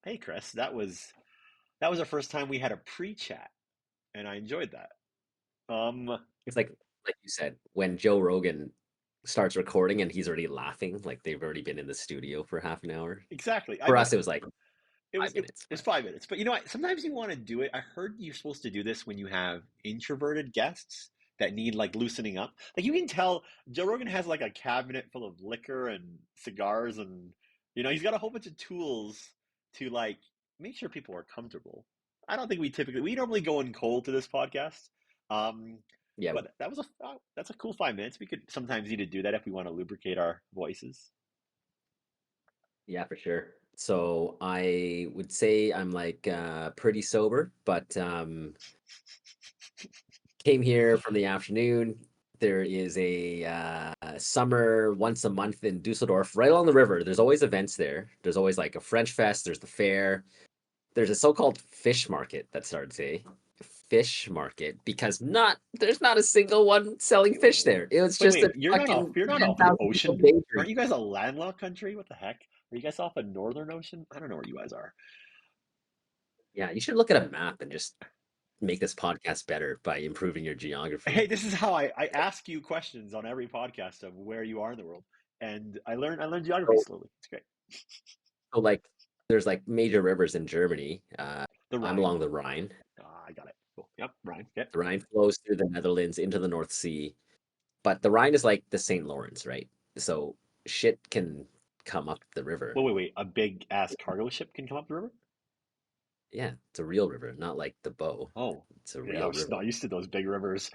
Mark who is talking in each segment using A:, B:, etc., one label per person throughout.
A: Hey Chris, that was the first time we had a pre-chat, and I enjoyed that. Um,
B: It's like you said, when Joe Rogan starts recording and he's already laughing, like they've already been in the studio for half an hour.
A: exactly. I
B: For
A: mean,
B: us, it was like
A: it was
B: five
A: it,
B: minutes,
A: it's
B: but
A: 5 minutes, but you know what? Sometimes you want to do it. I heard you're supposed to do this when you have introverted guests that need like loosening up. Like you can tell Joe Rogan has like a cabinet full of liquor and cigars, and he's got a whole bunch of tools to like make sure people are comfortable. I don't think we normally go in cold to this podcast. Um,
B: yeah,
A: but that's a cool 5 minutes. We could sometimes need to do that if we want to lubricate our voices.
B: yeah, for sure. So I would say I'm like pretty sober, but came here from the afternoon. There is a summer once a month in Dusseldorf, right along the river. There's always events there. There's always like a French fest. There's the fair. There's a so-called fish market that starts a fish market because not there's not a single one selling fish there. It was
A: Wait,
B: just a
A: wait, you're not off.
B: fucking
A: You're not off the
B: 10,000 people
A: ocean.
B: day
A: Aren't
B: drink.
A: you guys a landlocked country? What the heck? Are you guys off a northern ocean? I don't know where you guys are.
B: Yeah, you should look at a map and just make this podcast better by improving your
A: Hey,
B: geography.
A: this is how I ask you questions on every podcast of where you are in the world, and I learned geography
B: So,
A: slowly. It's great.
B: so like there's like major rivers in Germany.
A: The
B: I'm
A: Rhine.
B: along the Rhine.
A: Ah, I got it. Cool. Yep, Rhine. Yep.
B: The Rhine flows through the Netherlands into the North Sea, but the Rhine is like the St. Lawrence, right? So shit can come up the river.
A: Wait, wait, wait. A big ass cargo ship can come up the river?
B: Yeah, it's a real river, not like the Bow.
A: Oh,
B: It's a
A: okay. I
B: real
A: was
B: river.
A: not used to those big rivers.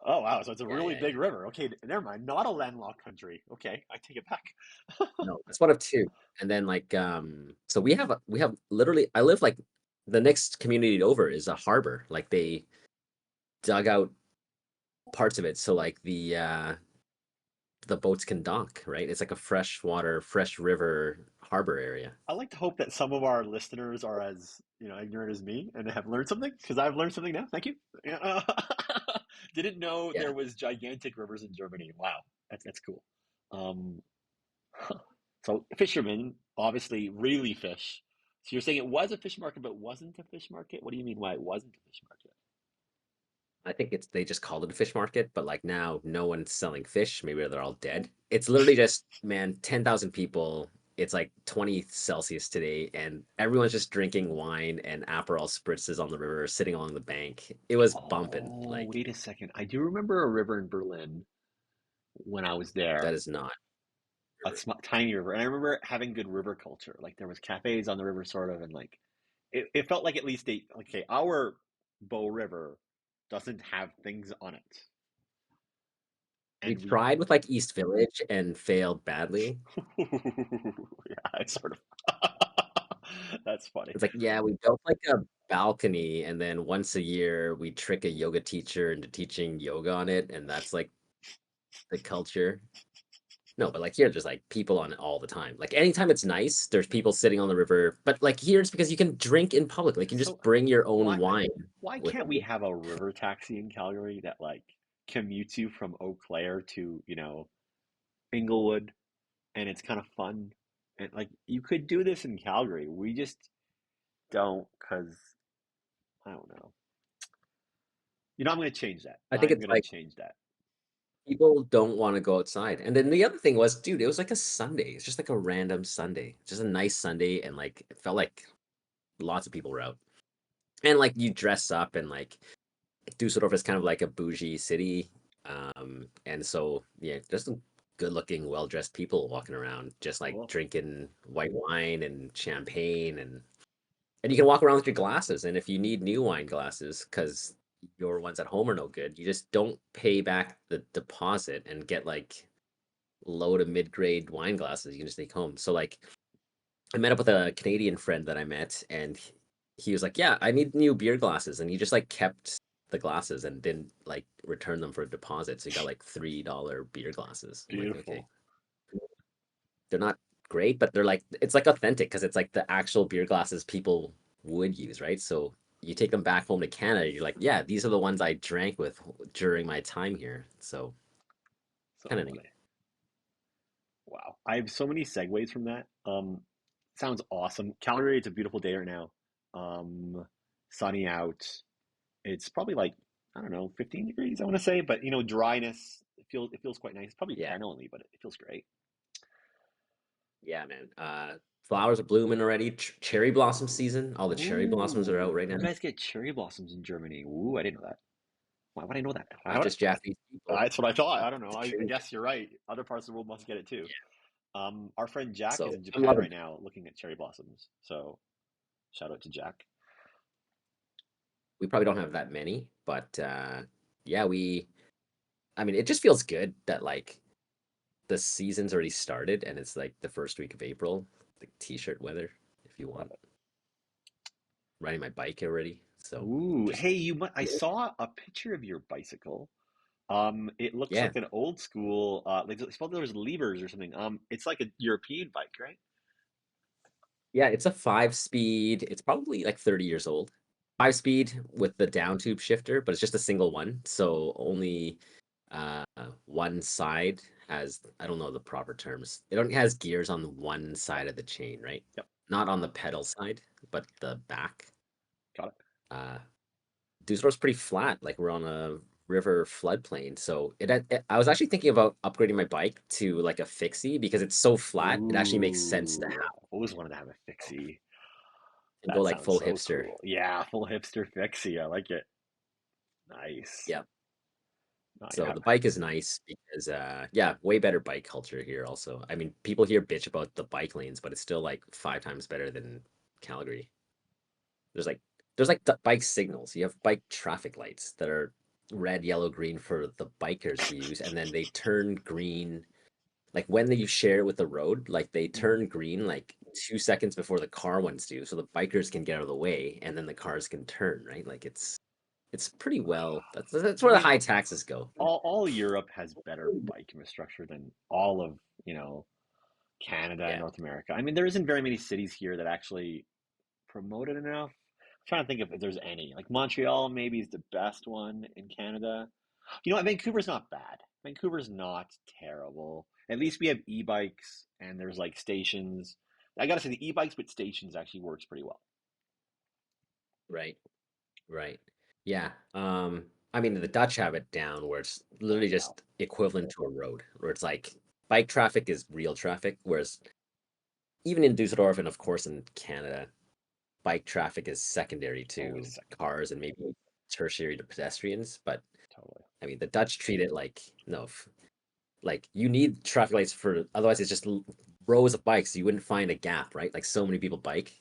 A: Oh, wow. So it's a
B: Yeah,
A: really
B: yeah,
A: big
B: yeah.
A: river. Okay, never mind. Not a landlocked country. Okay, I take it back.
B: No, that's one of two. And then like so we have literally I live like the next community over is a harbor. Like they dug out parts of it so like the boats can dock, right? It's like a freshwater, fresh river harbor area.
A: I like to hope that some of our listeners are as ignorant as me and have learned something because I've learned something now. Thank you. Yeah. Didn't know
B: Yeah.
A: there was gigantic rivers in Germany. Wow, that's cool. Um, so fishermen obviously really fish. So you're saying it was a fish market, but wasn't a fish market? What do you mean why it wasn't a fish market?
B: I think it's they just called it a fish market, but like now no one's selling fish. Maybe they're all dead. It's literally just, man, 10,000 people. It's like 20 Celsius today, and everyone's just drinking wine and Aperol spritzes on the river, sitting along the bank. It was bumping.
A: Oh,
B: Like
A: wait a second. I do remember a river in Berlin when I was
B: that
A: there.
B: is not
A: A
B: river.
A: tiny river, and I remember having good river culture. Like there was cafes on the river, sort of, and like it felt like at least okay, our Bow River doesn't have things on it,
B: We
A: and we
B: tried with like East Village and failed badly.
A: yeah, it's sort of that's funny.
B: It's like, yeah, we built like a balcony, and then once a year we trick a yoga teacher into teaching yoga on it, and that's like the culture. No, but like here, there's like people on it all the time. Like anytime it's nice, there's people sitting on the river. But like here, it's because you can drink in public. Like you can just
A: So
B: bring your own
A: why
B: wine
A: why
B: with
A: can't we
B: you.
A: have a river taxi in Calgary that like commutes you from Eau Claire to Inglewood, and it's kind of fun, and like you could do this in Calgary. We just don't because I don't know. I'm going to change that.
B: I think
A: I'm
B: it's
A: going to
B: like
A: change that.
B: people don't want to go outside. And then the other thing was, dude, it was like a Sunday. It's just like a random Sunday, just a nice Sunday, and like it felt like lots of people were out. And like you dress up and like Dusseldorf is kind of like a bougie city. And so yeah, just some good looking, well dressed people walking around, just like
A: Cool.
B: drinking white wine and champagne and you can walk around with your glasses. And if you need new wine glasses, because your ones at home are no good, you just don't pay back the deposit and get like low to mid grade wine glasses you can just take home. So like I met up with a Canadian friend that I met, and he was like, "Yeah, I need new beer glasses," and he just like kept the glasses and didn't like return them for a deposit. So he got like $3 beer glasses. I'm like, okay,
A: Beautiful.
B: they're not great, but they're like it's like authentic because it's like the actual beer glasses people would use, right? So you take them back home to Canada, you're like, yeah, these are the ones I drank with during my time here. So
A: So
B: kind of neat.
A: funny. Wow. I have so many segues from that. Sounds awesome. Calgary, it's a beautiful day right now. Um, Sunny out. It's probably like, I don't know, 15 degrees, I want to say, but dryness. It feels quite nice. Probably
B: Yeah,
A: 10 only, but it feels great.
B: yeah, man. Flowers are blooming already. Cherry blossom season. All the cherry blossoms are out
A: Ooh,
B: right
A: you
B: now.
A: guys get cherry blossoms in Germany. Ooh, I didn't know that. Why would I know that?
B: Not just Japanese people.
A: That's what I thought. I don't know.
B: It's
A: I
B: true.
A: guess you're right. Other parts of the world must get it too.
B: Yeah.
A: Our friend Jack is
B: So
A: in
B: I'm
A: Japan
B: loving
A: right now looking at cherry blossoms. So shout out to Jack.
B: we probably don't have that many, but yeah, I mean, it just feels good that like the season's already started and it's like the first week of April, like t-shirt weather if you
A: Love
B: want.
A: it.
B: Riding my bike already. So
A: Ooh,
B: just
A: hey, I saw a picture of your bicycle. It looks
B: yeah.
A: like an old school, like it's probably there's levers or something. It's like a European bike, right?
B: Yeah, it's a 5 speed. It's probably like 30 years old. 5 speed with the down tube shifter, but it's just a single one. So only uh one side has, I don't know the proper terms. It only has gears on the one side of the chain, right?
A: Yep,
B: Not on the pedal side, but the back.
A: got it.
B: Uh Dusseldorf's pretty flat, like we're on a river floodplain. So I was actually thinking about upgrading my bike to like a fixie because it's so flat. It actually makes sense to
A: Ooh,
B: have
A: always wanted to have a fixie.
B: and go
A: That
B: like
A: sounds
B: full
A: so
B: hipster.
A: cool. Yeah, full hipster fixie. I like it. Nice.
B: Yeah.
A: Oh,
B: So
A: yeah.
B: the bike is nice because yeah, way better bike culture here also. I mean, people here bitch about the bike lanes, but it's still like 5 times better than Calgary. There's like bike signals. You have bike traffic lights that are red, yellow, green for the bikers to use, and then they turn green like when you share it with the road, like they
A: Mhm.
B: turn green like 2 seconds before the car ones do, so the bikers can get out of the way and then the cars can turn, right? Like it's pretty well. That's
A: I
B: where the
A: mean,
B: high taxes go.
A: all Europe has better bike infrastructure than all of, Canada and
B: Yeah,
A: North America. I mean, there isn't very many cities here that actually promote it enough. I'm trying to think if there's any. Like Montreal maybe is the best one in Canada. You know what? Vancouver's not bad. Vancouver's not terrible. At least we have e-bikes and there's like stations. I gotta say the e-bikes with stations actually works pretty well.
B: right, right. Yeah. I mean the Dutch have it down where it's
A: Oh
B: literally
A: yeah.
B: just equivalent to a road, where it's like bike traffic is real traffic, whereas even in Dusseldorf and of course in Canada, bike traffic is secondary
A: Always
B: to
A: second.
B: cars and maybe tertiary to pedestrians. But
A: Totally.
B: I mean, the Dutch treat it like no, like you need traffic lights for otherwise it's just rows of bikes. You wouldn't find a gap, right? Like so many people bike.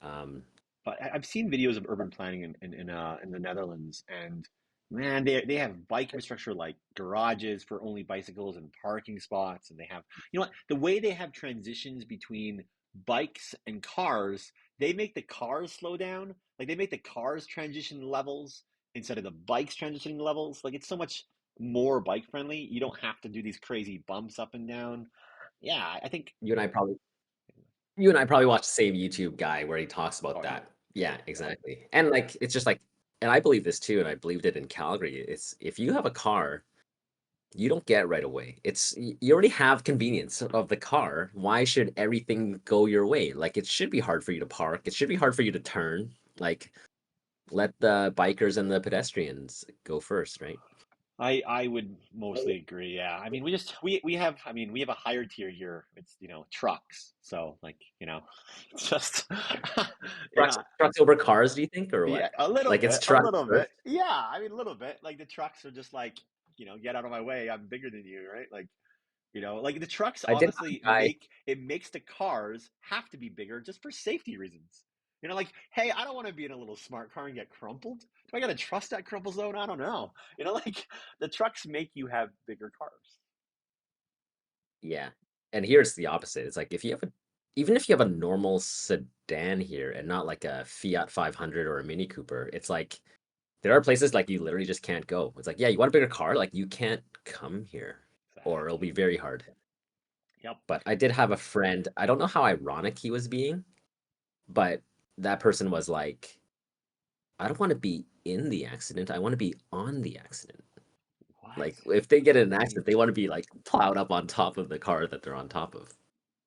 B: Um,
A: But I've seen videos of urban planning in the Netherlands, and man, they have bike infrastructure like garages for only bicycles and parking spots, and they have what the way they have transitions between bikes and cars, they make the cars slow down, like they make the cars transition levels instead of the bikes transitioning levels. Like it's so much more bike friendly. You don't have to do these crazy bumps up and down. Yeah, I think.
B: you and I probably you and I probably watch the same YouTube guy where he talks about
A: Oh yeah,
B: that. Yeah, exactly. And like it's just like, and I believe this too, and I believed it in Calgary. It's if you have a car, you don't get it right away. You already have convenience of the car. Why should everything go your way? Like it should be hard for you to park. It should be hard for you to turn. Like let the bikers and the pedestrians go first, right?
A: I would mostly agree. Yeah. I mean, we have we have a higher tier here. It's, trucks. So like, it's just
B: Trucks,
A: yeah.
B: trucks over cars, do you think, or
A: Yeah,
B: what?
A: a little
B: Like it's
A: bit, a
B: trucks
A: little
B: first.
A: bit. Yeah, I mean a little bit. Like the trucks are just like, get out of my way. I'm bigger than you, right? Like, like the trucks
B: I did have
A: honestly
B: a guy.
A: makes the cars have to be bigger just for safety reasons. Like, hey, I don't want to be in a little smart car and get crumpled. Do I gotta trust that crumple zone? I don't know. Like the trucks make you have bigger cars.
B: Yeah, and here it's the opposite. It's like if you have a, even if you have a normal sedan here and not like a Fiat 500 or a Mini Cooper, it's like there are places like you literally just can't go. It's like, yeah, you want a bigger car? Like you can't come here, or it'll be
A: Exactly.
B: very hard.
A: Yep.
B: But I did have a friend. I don't know how ironic he was being, but that person was like, I don't want to be in the accident. I want to be on the accident.
A: What?
B: Like if they get in an accident, they want to be like plowed up on top of the car that they're on top of.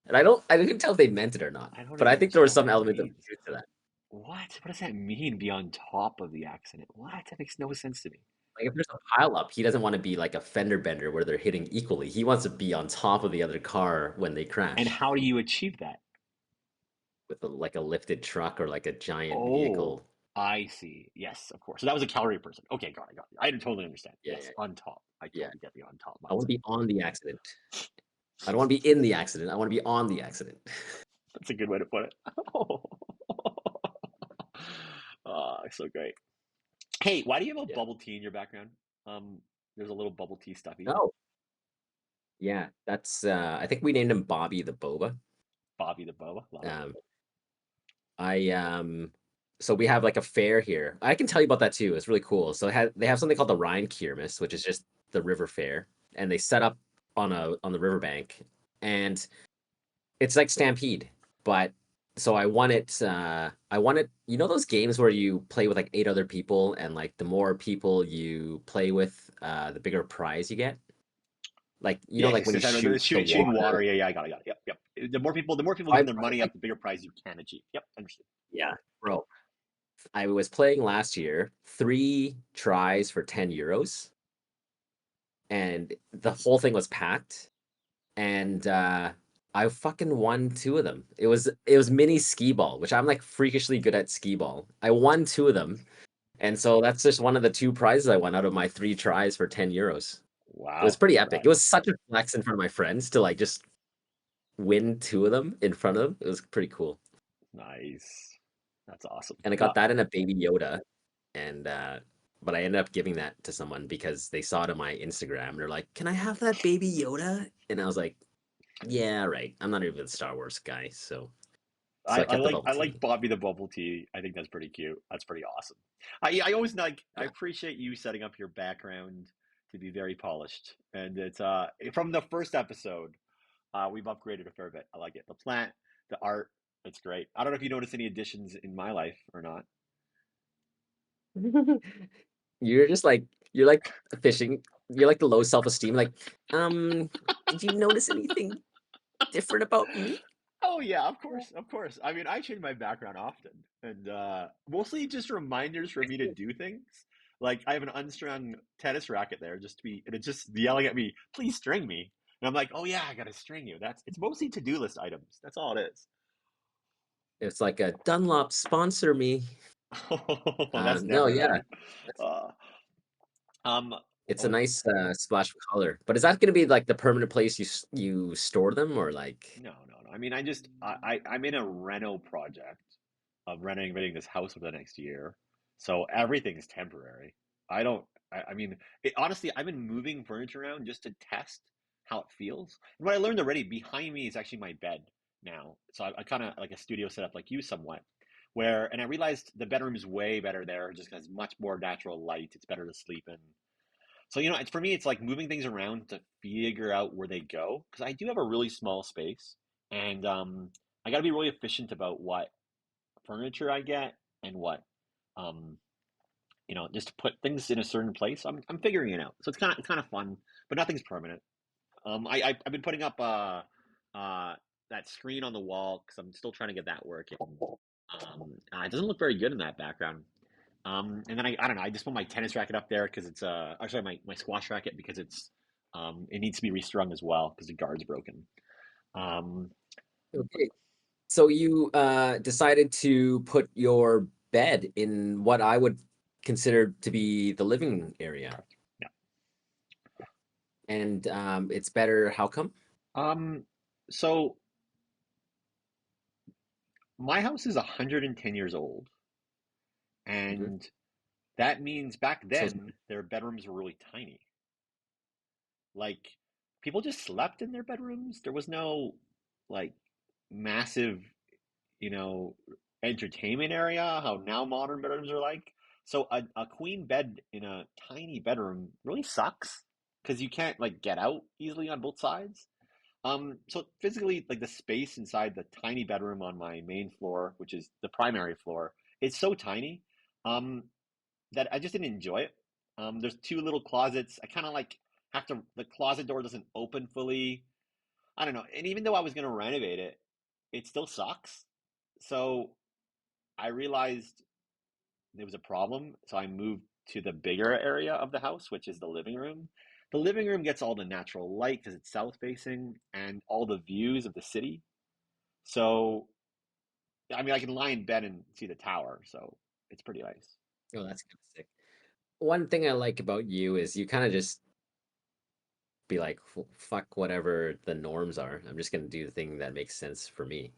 B: And I couldn't tell if they meant it or not,
A: I don't
B: but
A: even
B: I think there was
A: understand what
B: some
A: that
B: element of
A: means.
B: truth to that.
A: What does that mean? Be on top of the accident? What? That makes no sense to me.
B: Like if there's a pile up, he doesn't want to be like a fender bender where they're hitting equally. He wants to be on top of the other car when they
A: And
B: crash
A: how do you achieve that?
B: with like a lifted truck or like a giant
A: Oh,
B: vehicle.
A: I see. Yes, of course. So that was a calorie person. Okay, got it, got it. I didn't totally understand.
B: Yeah,
A: Yes,
B: yeah,
A: on top. I
B: yeah.
A: totally get the on top
B: I want to
A: mindset.
B: be on the accident. I don't want to be in the accident. I want to be on the accident.
A: That's a good way to put it. Oh, so great. Hey, why do you have a
B: Yeah.
A: bubble tea in your background? Um, there's a little bubble tea stuffy.
B: Oh, yeah. That's I think we named him Bobby the Boba.
A: Bobby the Boa. Love it.
B: Um, I so we have like a fair here. I can tell you about that too. It's really cool. So they have something called the Rhine Kirmes, which is just the river fair, and they set up on the riverbank, and it's like Stampede, but so I won it, you know those games where you play with like eight other people and like the more people you play with, the bigger prize you get? Like, you know,
A: Yes,
B: like
A: yes,
B: when you
A: yes. I remember
B: shoot
A: the
B: the
A: shooting
B: water.
A: water. Yeah, yeah, I got it, got it. Yep, yep. The more people
B: I
A: giving their
B: played
A: money
B: like
A: up, the bigger prize you can achieve. Yep, understood.
B: yeah, bro. I was playing last year, 3 tries for 10 euros, and the whole thing was packed. And I fucking won two of them. It was mini skee ball, which I'm like freakishly good at skee ball. I won two of them, and so that's just one of the two prizes I won out of my 3 tries for 10 euros. It was
A: Wow,
B: pretty epic.
A: that
B: It was such a flex in front of my friends to like just win two of them in front of them. It was pretty cool.
A: nice. That's awesome.
B: And I got that in a baby Yoda, and but I ended up giving that to someone because they saw it on my Instagram. They're like, "Can I have that baby Yoda?" And I was like, "Yeah, right. I'm not even a Star Wars guy, so
A: I,
B: I
A: I
B: kept the
A: like
B: bubble
A: I like
B: tea."
A: Bobby the Bubble Tea. I think that's pretty cute. That's pretty awesome. I always like I
B: Yeah.
A: appreciate you setting up your background to be very polished. And it's from the first episode, we've upgraded a fair bit. I like it. The plant, the art, it's great. I don't know if you noticed any additions in my life or not.
B: You're just like you're like fishing. You're like the low self-esteem. Like, did you notice anything different about me?
A: Oh yeah, of course, of course. I mean, I change my background often, and mostly just reminders for me to do things. Like I have an unstrung tennis racket there, just to be, and it's just yelling at me, "Please string me." And I'm like, "Oh yeah, I gotta string you." It's mostly to-do list items. That's all it is.
B: It's like a Dunlop sponsor me.
A: Oh, that's
B: No,
A: never
B: yeah,
A: ending. Uh, um,
B: it's a
A: oh,
B: nice splash of color. But is that going to be like the permanent place you store them, or like?
A: no, no, no. I mean, I'm in a reno project of renovating this house over the next year, so everything's temporary. I don't. I mean, honestly, I've been moving furniture around just to test how it feels. And what I learned already, behind me is actually my bed now. So I kind of like a studio setup, like you, somewhat. And I realized the bedroom is way better there, just has much more natural light. It's better to sleep in. So, it's for me, it's like moving things around to figure out where they go because I do have a really small space, and I got to be really efficient about what furniture I get and what, um, just to put things in a certain place. I'm figuring it out, so it's kind of fun, but nothing's permanent. I've been putting up uh that screen on the wall because I'm still trying to get that working. It doesn't look very good in that background. And then I don't know. I just put my tennis racket up there because it's actually my squash racket because it needs to be restrung as well because the guard's broken. Um,
B: Okay. So you decided to put your bed in what I would consider to be the living area,
A: correct. Yeah.
B: and it's better. How come?
A: So my house is 110 years old,
B: Hmm.
A: and that means back
B: So
A: then their bedrooms were really tiny. Like people just slept in their bedrooms. There was no like massive, you know, entertainment area, how now modern bedrooms are like. So a queen bed in a tiny bedroom really sucks because you can't like get out easily on both sides. So physically, like the space inside the tiny bedroom on my main floor, which is the primary floor, it's so tiny, um, that I just didn't enjoy it. There's two little closets. I kind of like have to, the closet door doesn't open fully. I don't know. And even though I was going to renovate it, it still sucks. So I realized there was a problem. So I moved to the bigger area of the house, which is the living room. The living room gets all the natural light because it's south facing and all the views of the city. So, I mean, I can lie in bed and see the tower. So it's pretty nice.
B: Oh, that's kind of sick. One thing I like about you is you kind of just be like, Fuck whatever the norms are. I'm just gonna do the thing that makes sense for me."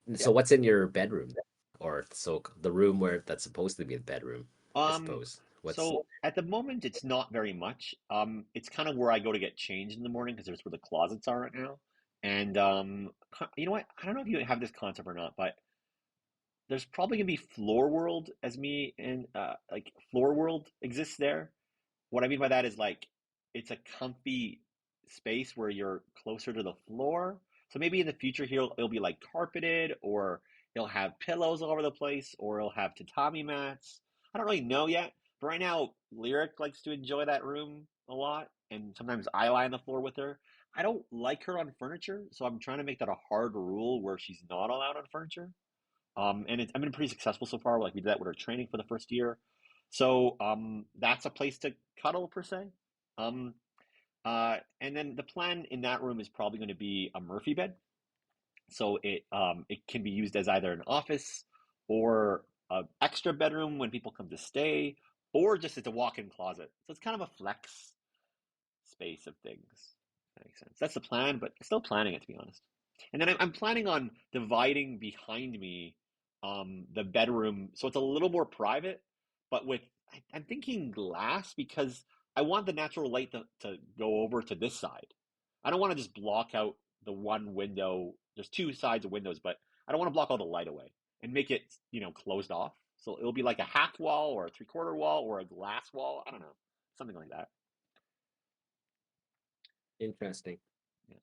A: Yeah.
B: So what's in your bedroom then? Or so the room where that's supposed to be the bedroom, I
A: Um,
B: suppose. What's
A: so at the moment, it's not very much. It's kind of where I go to get changed in the morning because there's where the closets are right now. And you know what? I don't know if you have this concept or not, but there's probably gonna be Floor World as me and like Floor World exists there. What I mean by that is like it's a comfy space where you're closer to the floor. So maybe in the future here it'll be like carpeted or it'll have pillows all over the place or it'll have tatami mats. I don't really know yet. But right now Lyric likes to enjoy that room a lot and sometimes I lie on the floor with her. I don't like her on furniture, so I'm trying to make that a hard rule where she's not allowed on furniture. And I've been pretty successful so far. Like we did that with our training for the first year. So that's a place to cuddle per se. Um, and then the plan in that room is probably going to be a Murphy bed. So it can be used as either an office or an extra bedroom when people come to stay, or just as a walk-in closet. So it's kind of a flex space of things. That makes sense. That's the plan, but still planning it to be honest. And then I'm planning on dividing behind me the bedroom so it's a little more private, but with I'm thinking glass because I want the natural light to go over to this side. I don't want to just block out the one window. There's two sides of windows, but I don't want to block all the light away and make it, closed off. So it'll be like a half wall or a three-quarter wall or a glass wall. I don't know, something like that.
B: interesting?
A: Yeah.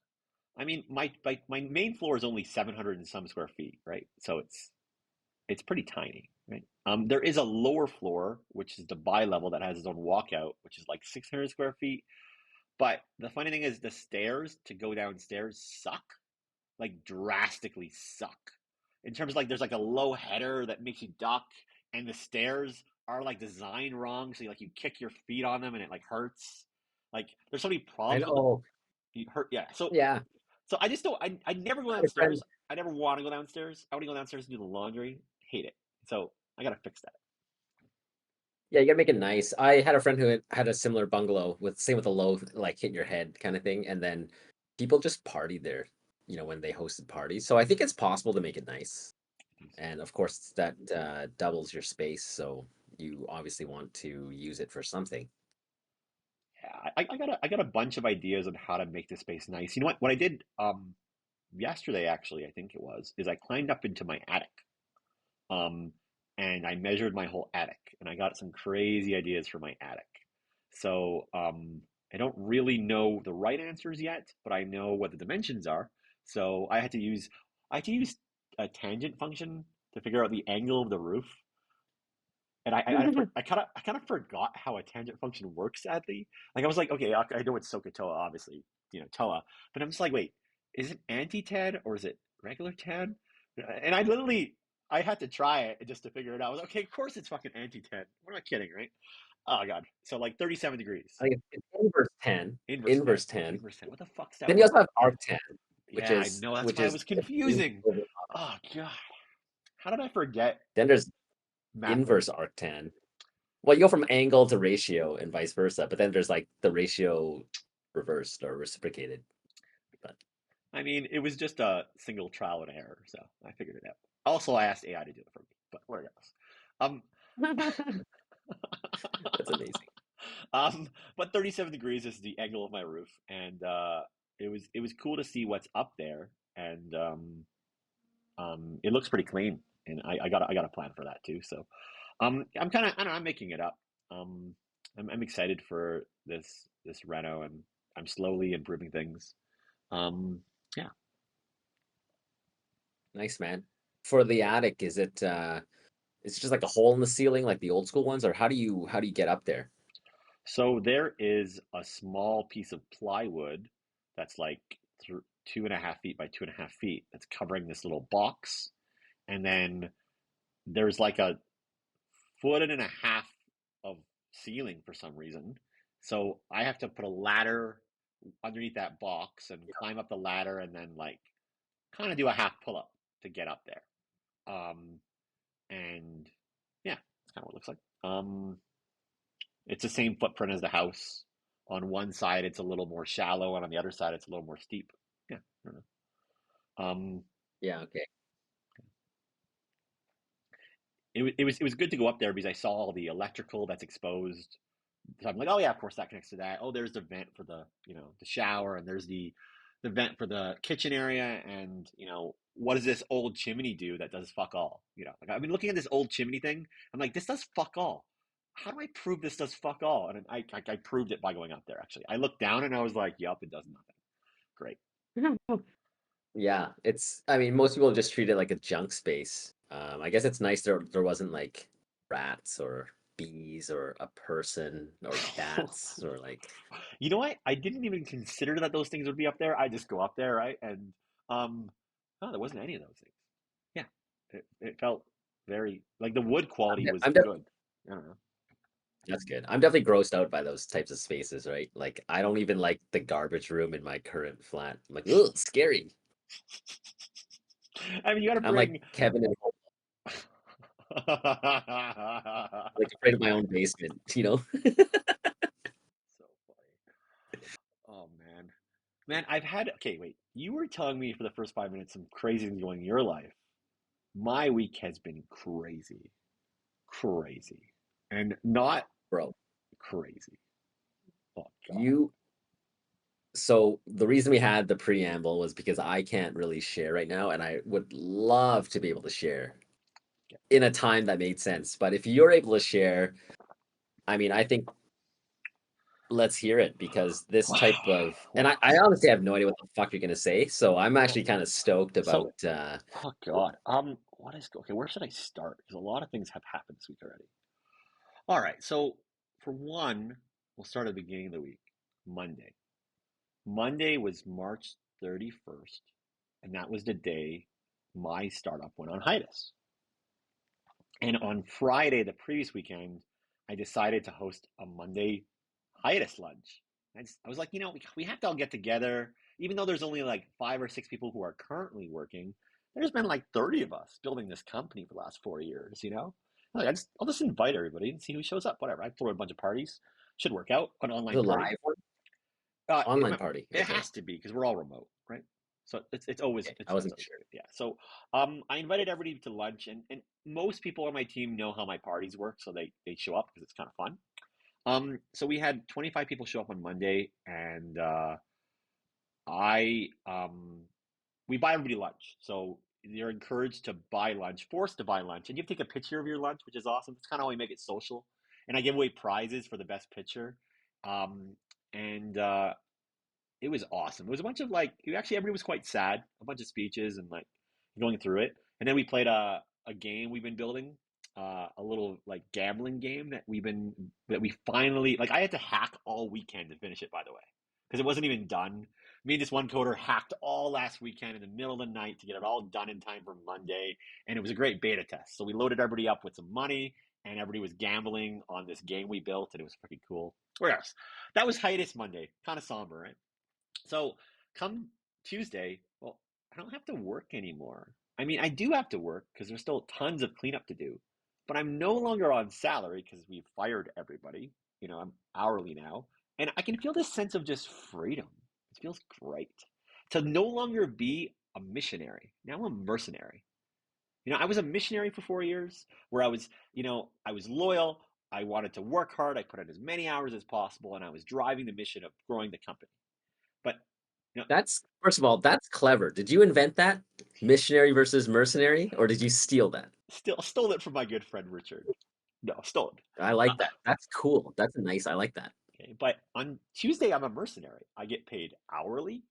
A: I mean, my main floor is only 700 and some square feet, right? So it's pretty tiny, right? There is a lower floor, which is the bi-level that has its own walkout, which is like 600 square feet. But the funny thing is, the stairs to go downstairs suck, like drastically suck. In terms of like, there's like a low header that makes you duck, and the stairs are like designed wrong, so you kick your feet on them and it like hurts. Like, there's so many
B: I
A: problems with it.
B: know.
A: You hurt, yeah.
B: Yeah,
A: So I just don't. I never go
B: I had a friend.
A: downstairs. I never want to go downstairs. I want to go downstairs and do the laundry. Hate it. So I gotta fix that.
B: Yeah, you gotta make it nice. I had a friend who had a similar bungalow with same with a low like hit your head kind of thing, and then people just partied there, when they hosted parties. So I think it's possible to make it nice, and of course that doubles your space. So you obviously want to use it for something.
A: Yeah, I got a bunch of ideas on how to make this space nice. You know what? What I did yesterday actually, I think it was, is I climbed up into my attic. Um, and I measured my whole attic, and I got some crazy ideas for my attic. So I don't really know the right answers yet, but I know what the dimensions are. So I had to use a tangent function to figure out the angle of the roof, and I kind of forgot how a tangent function works. Sadly, like I was like, okay, I know it's SOHCAHTOA, obviously, TOA, but I'm just like, wait, is it anti-tan or is it regular tan? And I had to try it just to figure it out. I was like, okay, of course it's fucking anti-tan. We're not kidding, right? Oh god, so like 37 degrees,
B: I think it's inverse 10,
A: inverse 10,
B: inverse 10.
A: inverse 10. What the fuck's that
B: Then you
A: word?
B: also have arc 10, which
A: Yeah, I
B: is
A: know. That's
B: which
A: why it
B: is
A: was
B: the blue
A: confusing.
B: over.
A: Oh god, how did I forget
B: Then there's
A: math
B: inverse
A: words?
B: arc 10. Well, you go from angle to ratio and vice versa, but then there's like the ratio reversed or reciprocated. But
A: I mean, it was just a single trial and error, so I figured it out. Also, I asked AI to do it for me, but regardless. Um,
B: that's amazing.
A: but 37 degrees is the angle of my roof, and it was cool to see what's up there, and it looks pretty clean, and I got a plan for that too. So I'm kind of I don't know, I'm making it up. Um, I'm excited for this reno, and I'm slowly improving things. Yeah.
B: Nice, man. For the attic, it's just like a hole in the ceiling like the old school ones, or how do you get up there?
A: So there is a small piece of plywood that's like 2.5 feet by 2.5 feet that's covering this little box, and then there's like a foot and a half of ceiling for some reason. So I have to put a ladder underneath that box and climb up the ladder and then like kind of do a half pull up to get up there. Um, and yeah, that's kind of what it looks like. It's the same footprint as the house. On one side, it's a little more shallow, and on the other side, it's a little more steep. Yeah, I don't know.
B: Yeah, okay.
A: It was good to go up there because I saw all the electrical that's exposed. So I'm like, oh yeah, of course that connects to that. Oh, there's the vent for the shower, and there's the vent for the kitchen area, and what does this old chimney do that does fuck all? Like I've been looking at this old chimney thing. I'm like, this does fuck all. How do I prove this does fuck all? And I proved it by going up there. Actually, I looked down and I was like, yup, it does nothing. Great.
B: Yeah, I mean, most people just treat it like a junk space. I guess it's nice there wasn't like rats or bees or a person or cats or like,
A: You know what? I didn't even consider that those things would be up there. I just go up there, right? And um, no, there wasn't any of those things. Yeah, it felt very like the wood
B: I'm,
A: quality
B: de-
A: was
B: I'm def-
A: good. I don't know.
B: that's good. I'm definitely grossed out by those types of spaces, right? Like, I don't even like the garbage room in my current flat. I'm like, ugh, scary.
A: I mean, you got to
B: I'm like
A: bring.
B: Kevin and like afraid of my own basement, you know?
A: So funny. Oh man, man, I've had. Okay, wait. You were telling me for the first 5 minutes some crazy things going in your life. My week has been crazy, crazy, and not
B: Bro,
A: crazy. Oh God.
B: you so the reason we had the preamble was because I can't really share right now, and I would love to be able to share in a time that made sense. But if you're able to share, I mean, I think let's hear it because this type of, and
A: Well,
B: I honestly have no idea what the fuck you're gonna say. So I'm actually kind of stoked
A: so,
B: about
A: oh God. What is okay? Where should I start? Because a lot of things have happened this week already. All right. So, for one, we'll start at the beginning of the week. Monday. Monday was March 31st, and that was the day my startup went on hiatus. And on Friday, the previous weekend, I decided to host a Monday hiatus lunch. I was like, we have to all get together. Even though there's only like 5 or 6 people who are currently working, there's been like 30 of us building this company for the last 4 years. Like I'll just invite everybody and see who shows up. Whatever. I throw a bunch of parties. Should work out. An online
B: the
A: party.
B: live one,
A: Uh, it,
B: online party.
A: it
B: Okay,
A: has to be because we're all remote, right? So it's always
B: okay,
A: it's
B: I
A: that's
B: wasn't
A: always
B: sure.
A: good. Yeah. So I invited everybody to lunch, and most people on my team know how my parties work, so they show up because it's kind of fun. So we had 25 people show up on Monday, and I we buy everybody lunch. So you're encouraged to buy lunch, forced to buy lunch, and you have to take a picture of your lunch, which is awesome. It's kind of how we make it social. And I give away prizes for the best picture. And it was awesome. It was a bunch of like actually everybody was quite sad, a bunch of speeches and like going through it. And then we played a game we've been building, a little like gambling game that we finally like. I had to hack all weekend to finish it, by the way, because it wasn't even done. Me and this one coder hacked all last weekend in the middle of the night to get it all done in time for Monday, and it was a great beta test. So we loaded everybody up with some money, and everybody was gambling on this game we built, and it was freaking cool. Or else, that was hiatus Monday, kind of somber, right? So come Tuesday, well, I don't have to work anymore. I mean, I do have to work because there's still tons of cleanup to do, but I'm no longer on salary because we've fired everybody. I'm hourly now, and I can feel this sense of just freedom. It feels great to no longer be a missionary. Now I'm a mercenary. I was a missionary for 4 years where I was loyal. I wanted to work hard. I put in as many hours as possible, and I was driving the mission of growing the company. But you know,
B: That's first of all, that's clever. Did you invent that? Missionary versus mercenary, or did you steal that?
A: still stole it from my good friend Richard. No, stole it.
B: I like that. That's cool. That's a nice. I like that.
A: Okay, but on Tuesday I'm a mercenary. I get paid hourly,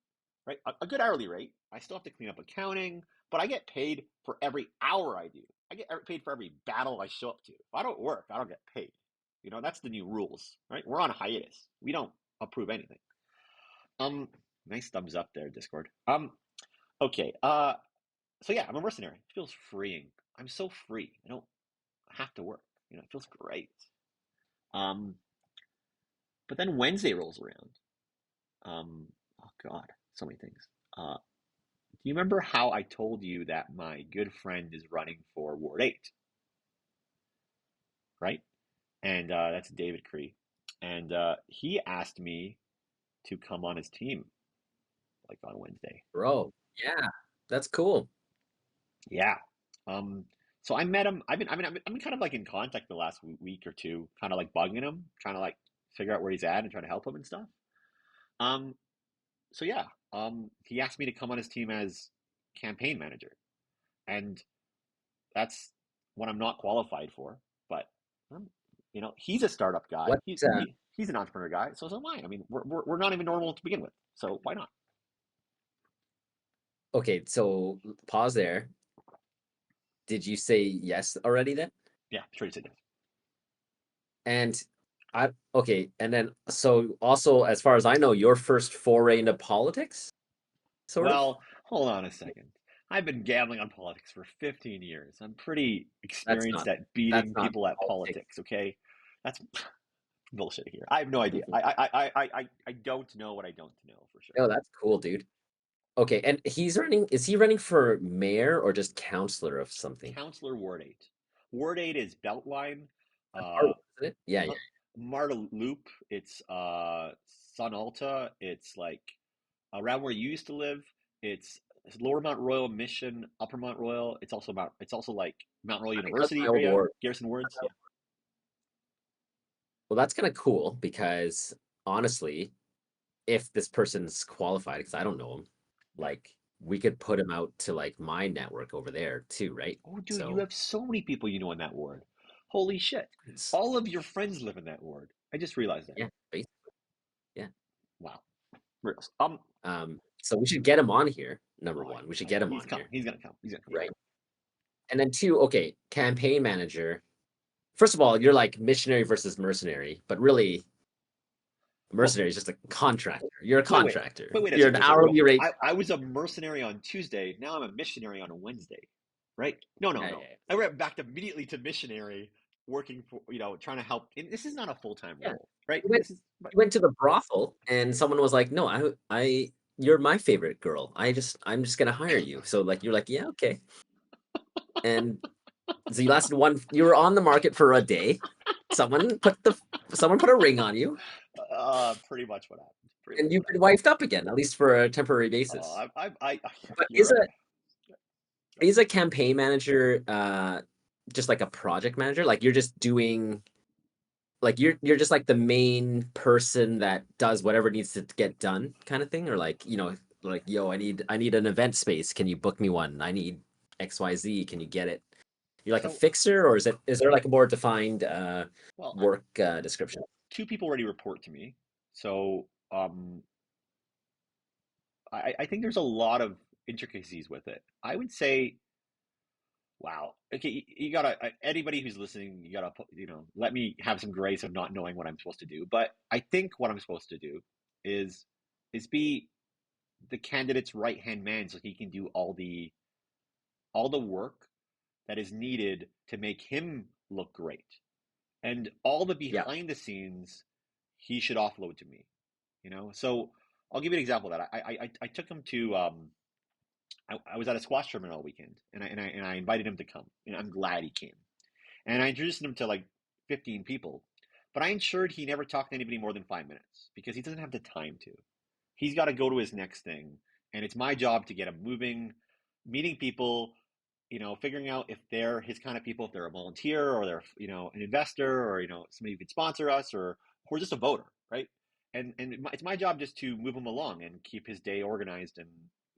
A: right? A good hourly rate. I still have to clean up accounting, but I get paid for every hour I do. I get paid for every battle I show up to. If I don't work, I don't get paid. That's the new rules, right? We're on hiatus. We don't approve anything. Um, Nice thumbs up there, Discord. Okay. So yeah, I'm a mercenary. It feels freeing. I'm so free. I don't have to work. It feels great. Um, but then Wednesday rolls around. Oh God, so many things. Do you remember how I told you that my good friend is running for Ward 8, right? And that's David Cree. And he asked me to come on his team like on Wednesday.
B: Bro. Yeah, that's cool.
A: Yeah. Um, so I met him. I've been kind of like in contact the last week or two, kind of like bugging him, trying to like figure out where he's at and trying to help him and stuff. Um, so yeah, he asked me to come on his team as campaign manager, and that's what I'm not qualified for. But um, he's a startup guy.
B: What
A: He's an entrepreneur guy. So am I. I mean, we're not even normal to begin with. So why not?
B: Okay, so pause there. Did you say yes already then?
A: Yeah, sure you said yes.
B: And okay, and then so also as far as I know, your first foray into politics, sort of?
A: Well, hold on a second. I've been gambling on politics for 15 years. I'm pretty
B: That's
A: experienced
B: not
A: at
B: that's
A: beating
B: not
A: people at
B: politics.
A: politics, okay? That's bullshit here. I have no idea. I don't know what I don't know for sure.
B: No, that's cool, dude. Okay, and is he running for mayor or just counselor of something?
A: Counselor Ward 8. Ward 8 is Beltline,
B: That's Harvard,
A: uh,
B: isn't it? Yeah, yeah.
A: Marta Loop, it's Sun Alta, it's like around where you used to live. It's Lower Mount Royal, Mission, Upper Mount Royal. It's also like Mount Royal
B: I think that's my
A: University
B: old
A: area,
B: ward.
A: Garrison Wards. Yeah.
B: Well, that's kind of cool because honestly, if this person's qualified, because I don't know him,
A: Yeah.
B: like we could put him out to like my network over there too, right?
A: Oh, dude, you
B: So
A: have so many people you know in that ward. Holy shit.
B: it's
A: All of your friends live in that ward. I just realized that.
B: yeah, basically, yeah.
A: Wow. Reals.
B: So we should get him on here. Number
A: Oh,
B: one, we should get him
A: he's
B: on
A: coming.
B: here,
A: He's gonna come. He's gonna come. Yeah.
B: right? And then two, okay, campaign manager. First of all, you're like missionary versus mercenary, but really,
A: Well,
B: mercenary is just a contractor. You're a
A: wait, wait,
B: contractor.
A: wait a
B: You're
A: second.
B: an
A: Wait a second. Well,
B: hourly rate.
A: I was a mercenary on Tuesday. Now I'm a missionary on a Wednesday, right? No, no,
B: Yeah,
A: no.
B: yeah,
A: I went back immediately to missionary, working for trying to help. And this is not a full time
B: yeah.
A: role, right?
B: You went,
A: This is. But
B: you went to the brothel, and someone was like, "No, you're my favorite girl. I'm just gonna hire you." So like, you're like, "Yeah, okay." And so you lasted one. You were on the market for a day. Someone put the someone put a ring on you,
A: pretty much what happened. Pretty much
B: and
A: what
B: you've been wifed up again, at least for a temporary basis.
A: happened. I
B: But
A: you're right.
B: is a campaign manager just like a project manager? Like you're just doing like you're just like the main person that does whatever needs to get done kind of thing, or like like yo, I need an event space. Can you book me one? I need XYZ. Can you get it? You're like a
A: So,
B: fixer, or is there like a more defined
A: well,
B: work description?
A: two people already report to me. So, I think there's a lot of intricacies with it. I would say, wow. Okay, you gotta anybody who's listening, you gotta let me have some grace of not knowing what I'm supposed to do. But I think what I'm supposed to do is is be the candidate's right hand man, so he can do all the work that is needed to make him look great, and all the
B: Yeah,
A: behind the scenes he should offload to me. So I'll give you an example of that. I took him to I was at a squash tournament all weekend, and I invited him to come, and I'm glad he came. And I introduced him to like 15 people, but I ensured he never talked to anybody more than 5 minutes because he doesn't have the time to. He's got to go to his next thing, and it's my job to get him moving, meeting people, figuring out if they're his kind of people, if they're a volunteer or they're an investor or somebody who could sponsor us or just a voter, right? And it's my job just to move him along and keep his day organized and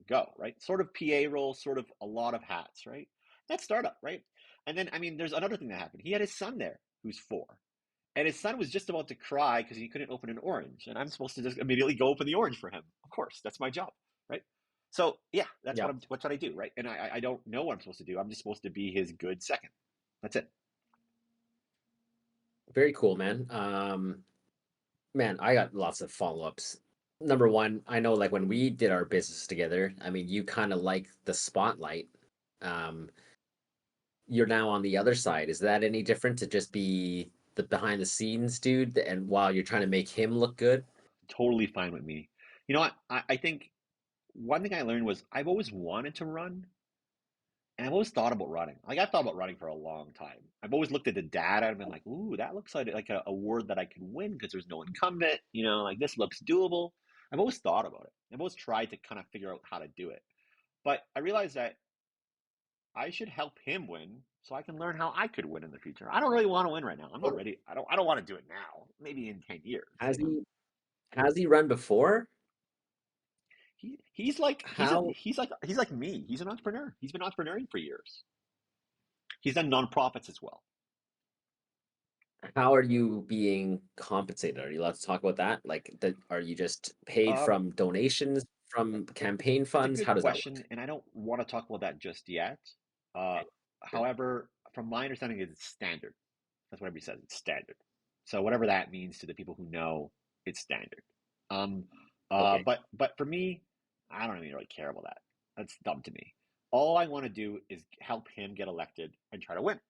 A: go, right? Sort of PA role, sort of a lot of hats, right? That's startup, right? And then I mean, there's another thing that happened. He had his son there, who's 4, and his son was just about to cry because he couldn't open an orange, and I'm supposed to just immediately go open the orange for him. Of course, that's my job, right? So yeah, that's
B: yeah.
A: what I do, right? And I don't know what I'm supposed to do. I'm just supposed to be his good second. That's it.
B: Very cool, man. Man, I got lots of follow-ups. number one, I know like when we did our business together, I mean, you kind of like the spotlight. Um, you're now on the other side. Is that any different to just be the behind the scenes dude and while you're trying to make him look good?
A: Totally fine with me. You know what? I think one thing I learned was I've always wanted to run, and I've always thought about running. Like I've thought about running for a long time. I've always looked at the data and been like, "Ooh, that looks like a award that I can win because there's no incumbent." You know, like this looks doable. I've always thought about it. I've always tried to kind of figure out how to do it. But I realized that I should help him win so I can learn how I could win in the future. I don't really want to win right now. I'm not
B: Oh,
A: ready. I don't want to do it now. Maybe in 10 years,
B: has he run before?
A: He's like
B: How
A: he's like me. He's an entrepreneur. He's been entrepreneuring for years. He's done nonprofits as well.
B: how are you being compensated? Are you allowed to talk about that? Like that, are you just paid
A: Um,
B: from donations, from campaign
A: it's a
B: funds?
A: good
B: How does that work?
A: question, and I don't want to talk about that just yet. Uh,
B: Okay, good.
A: however, from my understanding, it's standard. That's what everybody says. It's standard. So whatever that means to the people who know, it's standard. Um,
B: Okay.
A: but for me, I don't even really care about that. That's dumb to me. All I want to do is help him get elected and try to win.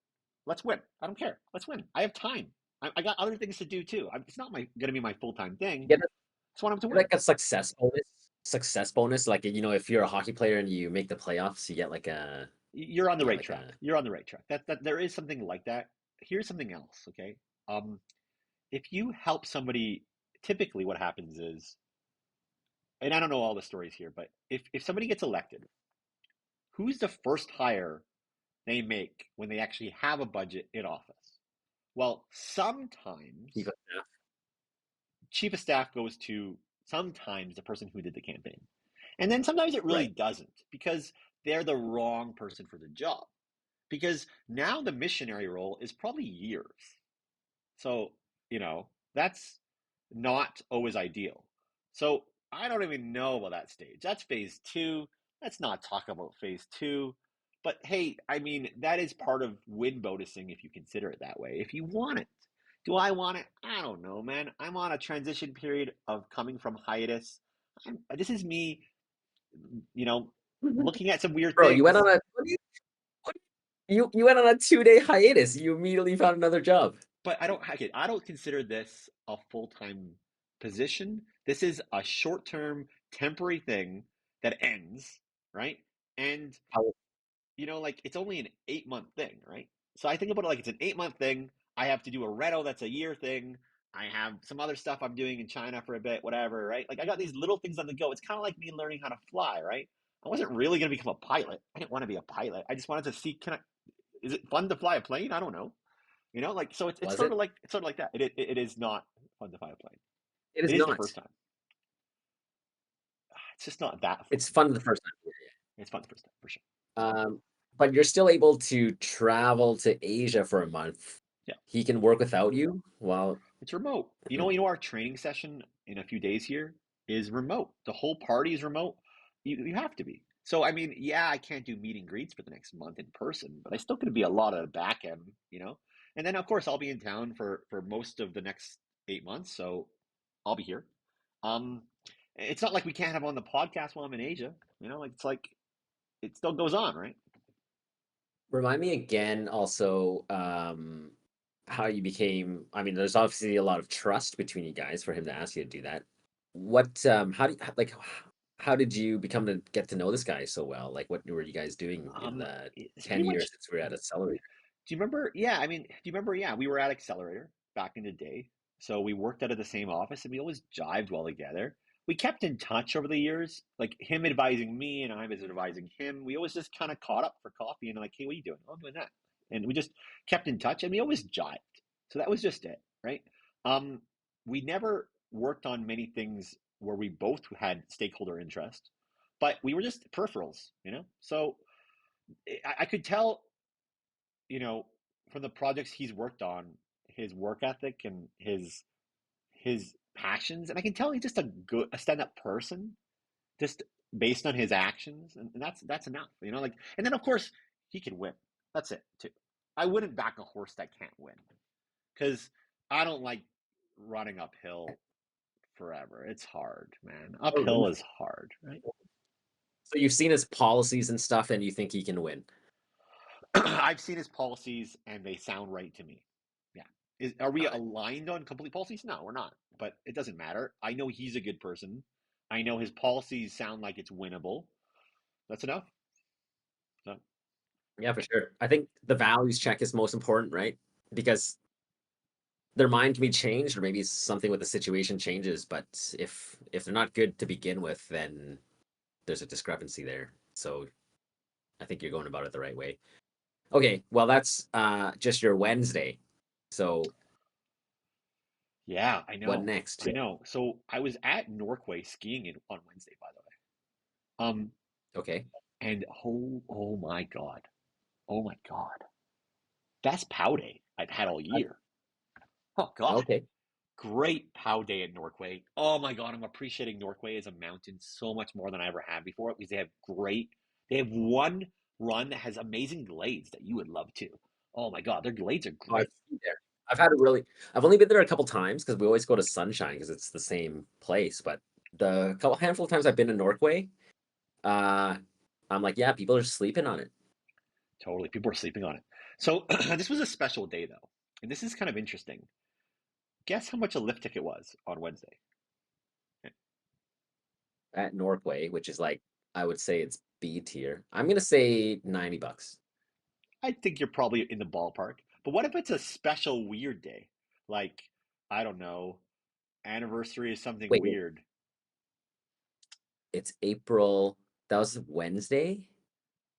A: Let's win. I don't care. Let's win. I have time. I got other things to do too. It's not my going to be my full time thing.
B: Get,
A: Just want him to
B: get
A: win.
B: like a success bonus. Success bonus, like if you're a hockey player and you make the playoffs, you get like a
A: You're on the right
B: like
A: track.
B: a
A: You're on the right track. That there is something like that. Here's something else. Okay. Um, if you help somebody, typically what happens is, and I don't know all the stories here, but if somebody gets elected, who's the first hire they make when they actually have a budget in office? Well,
B: chief
A: sometimes
B: of staff.
A: chief of staff goes to sometimes the person who did the campaign. And then sometimes it really
B: Right.
A: doesn't because they're the wrong person for the job. Because now the missionary role is probably years. So, that's not always ideal. So, I don't even know about that stage. That's phase two. Let's not talk about phase two. But hey, I mean, that is part of win bonusing if you consider it that way. If you want it. Do I want it? I don't know, man. I'm on a transition period of coming from hiatus. This is me, you know, looking at some weird
B: Bro, you went
A: things.
B: on a what you went on a 2 day hiatus. You immediately found another job.
A: But I don't consider this a full-time position. This is a short-term temporary thing that ends, right? And
B: How
A: like it's only an 8-month thing, right? So I think about it like it's an 8-month thing. I have to do a reno that's a year thing. I have some other stuff I'm doing in China for a bit, whatever, right? Like I got these little things on the go. It's kind of like me learning how to fly, right? I wasn't really going to become a pilot. I didn't want to be a pilot. I just wanted to see, is it fun to fly a plane? I don't know. Like so it's
B: was
A: sort
B: it?
A: of like that. It is not fun to fly a plane.
B: It is
A: It is the
B: not.
A: first time. It's just not that fun.
B: It's fun the first time.
A: It's fun the first time for sure.
B: But you're still able to travel to Asia for a month.
A: Yeah,
B: He can work without you while
A: it's remote.
B: hmm,
A: Our training session in a few days here is remote. The whole party is remote. You have to be. So I mean, yeah, I can't do meet and greets for the next month in person, but I still going to be a lot of the back end. And then of course I'll be in town for most of the next 8 months, so I'll be here. Um, it's not like we can't have on the podcast while I'm in Asia. Like it still goes on, right?
B: remind me again also how you became, I mean, there's obviously a lot of trust between you guys for him to ask you to do that. What how do you like how did you become to get to know this guy so well? Like what were you guys doing in the
A: It's
B: 10
A: pretty
B: years
A: much.
B: since we were at Accelerator?
A: Do you remember? Yeah, I mean, do you remember? Yeah, we were at Accelerator back in the day. So we worked out of the same office and we always jived well together. We kept in touch over the years, like him advising me and I was advising him. We always just kind of caught up for coffee and like, hey, what are you doing? Oh, I'm doing that. And we just kept in touch and we always jived. So that was just it, right? Um, we never worked on many things where we both had stakeholder interest, but we were just peripherals. So I could tell you know, from the projects he's worked on, his work ethic and his passions, and I can tell he's just a stand-up person, just based on his actions, and that's enough, Like, and then of course he can win. That's it too. I wouldn't back a horse that can't win because I don't like running uphill forever. It's hard, man.
B: Oh,
A: Uphill
B: really?
A: is hard, right?
B: So you've seen his policies and stuff, and you think he can win?
A: I've seen his policies and they sound right to me. Yeah. Are we
B: Got it.
A: aligned on complete policies? No, we're not. But it doesn't matter. I know he's a good person. I know his policies sound like it's winnable. That's enough. So,
B: Yeah, for sure. I think the values check is most important, right? Because their mind can be changed, or maybe something with the situation changes. But if they're not good to begin with, then there's a discrepancy there. So I think you're going about it the right way. Okay, well that's just your Wednesday. So
A: yeah, I
B: what
A: know.
B: next?
A: I know. So I was at Norquay skiing on Wednesday, by the way.
B: Okay.
A: And oh my God. Oh my God. Best POW day I've had all year. Oh God.
B: Okay.
A: Great POW day at Norquay. Oh my God, I'm appreciating Norquay as a mountain so much more than I ever have before because they have one run that has amazing glades that you would love to. Oh my God, their glades are
B: Oh, I've
A: great.
B: skied there. I've only been there a couple times because we always go to Sunshine because it's the same place. But the couple handful of times I've been to Norquay, uh, I'm like, yeah, people are sleeping on it.
A: Totally. People are sleeping on it. So this was a special day though. And this is kind of interesting. Guess how much a lift ticket was on Wednesday?
B: At Norquay, which is like I would say it's B tier. I'm gonna say $90.
A: I think you're probably in the ballpark. But what if it's a special weird day? Like, I don't know, anniversary of something
B: Wait, wait,
A: weird.
B: it's April. That was Wednesday,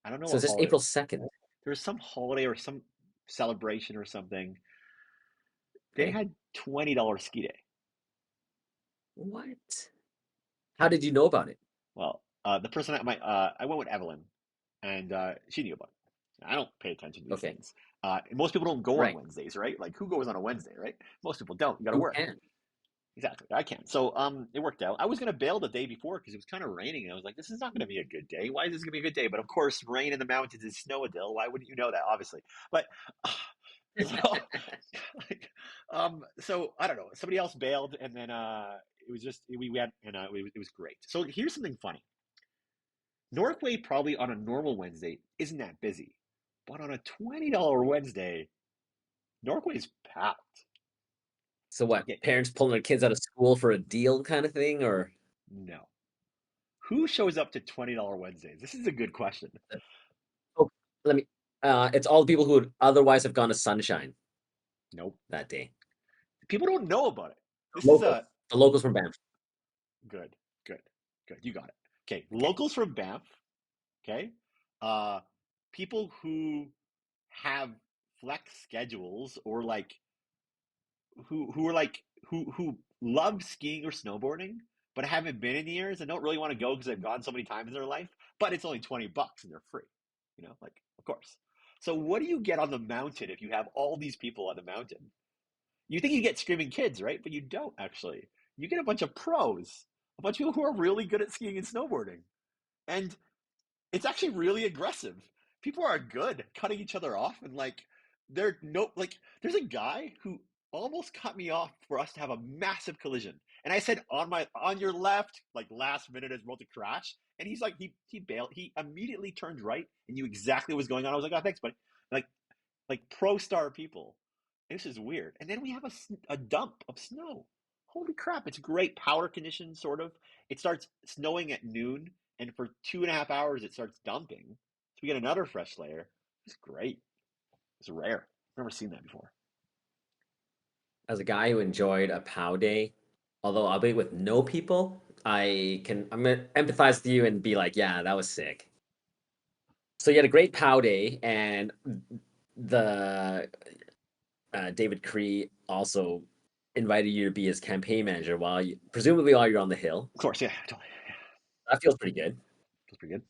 A: I don't know
B: so
A: what
B: it's just
A: holiday.
B: April 2nd.
A: There's some holiday or some celebration or something. They
B: Okay,
A: had $20 ski day.
B: what? How
A: Okay.
B: did you know about it?
A: Well, the person at my I went with Evelyn, and she knew about it. I don't pay attention to these
B: Okay,
A: things. Most people don't go on
B: right.
A: Wednesdays, right? Like who goes on a Wednesday, right? Most people don't. You got to
B: Who
A: work.
B: can?
A: Exactly. I can. So it worked out. I was gonna bail the day before because it was kind of raining, and I was like, this is not gonna be a good day. Why is this gonna be a good day? But of course, rain in the mountains is snow, Adil. Why wouldn't you know that? Obviously. But so like, so I don't know. Somebody else bailed, and then it was just we went, and it was great. So here's something funny. Northway probably on a normal Wednesday isn't that busy, but on a $20 Wednesday, Northway's packed.
B: So what?
A: Yeah,
B: Parents pulling their kids out of school for a deal kind of thing, or
A: no. Who shows up to $20 Wednesdays? This is a good question.
B: oh, let me. It's all the people who would otherwise have gone to Sunshine
A: Nope.
B: that day.
A: People don't know about it. This is
B: Locals,
A: a
B: the locals from Banff.
A: good, good, good. You got it. Okay,
B: Okay.
A: locals from Banff. Okay, uh, people who have flex schedules or like who are like who love skiing or snowboarding but haven't been in years and don't really want to go because they've gone so many times in their life, but it's only $20 and they're free. Like of course. So what do you get on the mountain if you have all these people on the mountain? You think you get screaming kids, right? But you don't actually. You get a bunch of pros, a bunch of people who are really good at skiing and snowboarding. And it's actually really aggressive. People are good cutting each other off and like they're no like there's a guy who almost cut me off for us to have a massive collision. And I said on your left, like last minute as we're about to crash. And he's like he bailed. He immediately turned right and knew exactly what was going on. I was like, oh thanks, buddy. Like pro star people. This is weird. And then we have a dump of snow. Holy crap! It's great powder conditions, sort of. It starts snowing at noon, and for 2.5 hours it starts dumping. So we get another fresh layer. It's great. It's rare. I've never seen that before.
B: As a guy who enjoyed a POW day, although I'll be with no people, I'm gonna empathize with you and be like, yeah, that was sick. So you had a great POW day, and the David Cree also invited you to be his campaign manager presumably while you're on the hill.
A: Of course, yeah, totally. Yeah,
B: That feels pretty good.
A: feels pretty good.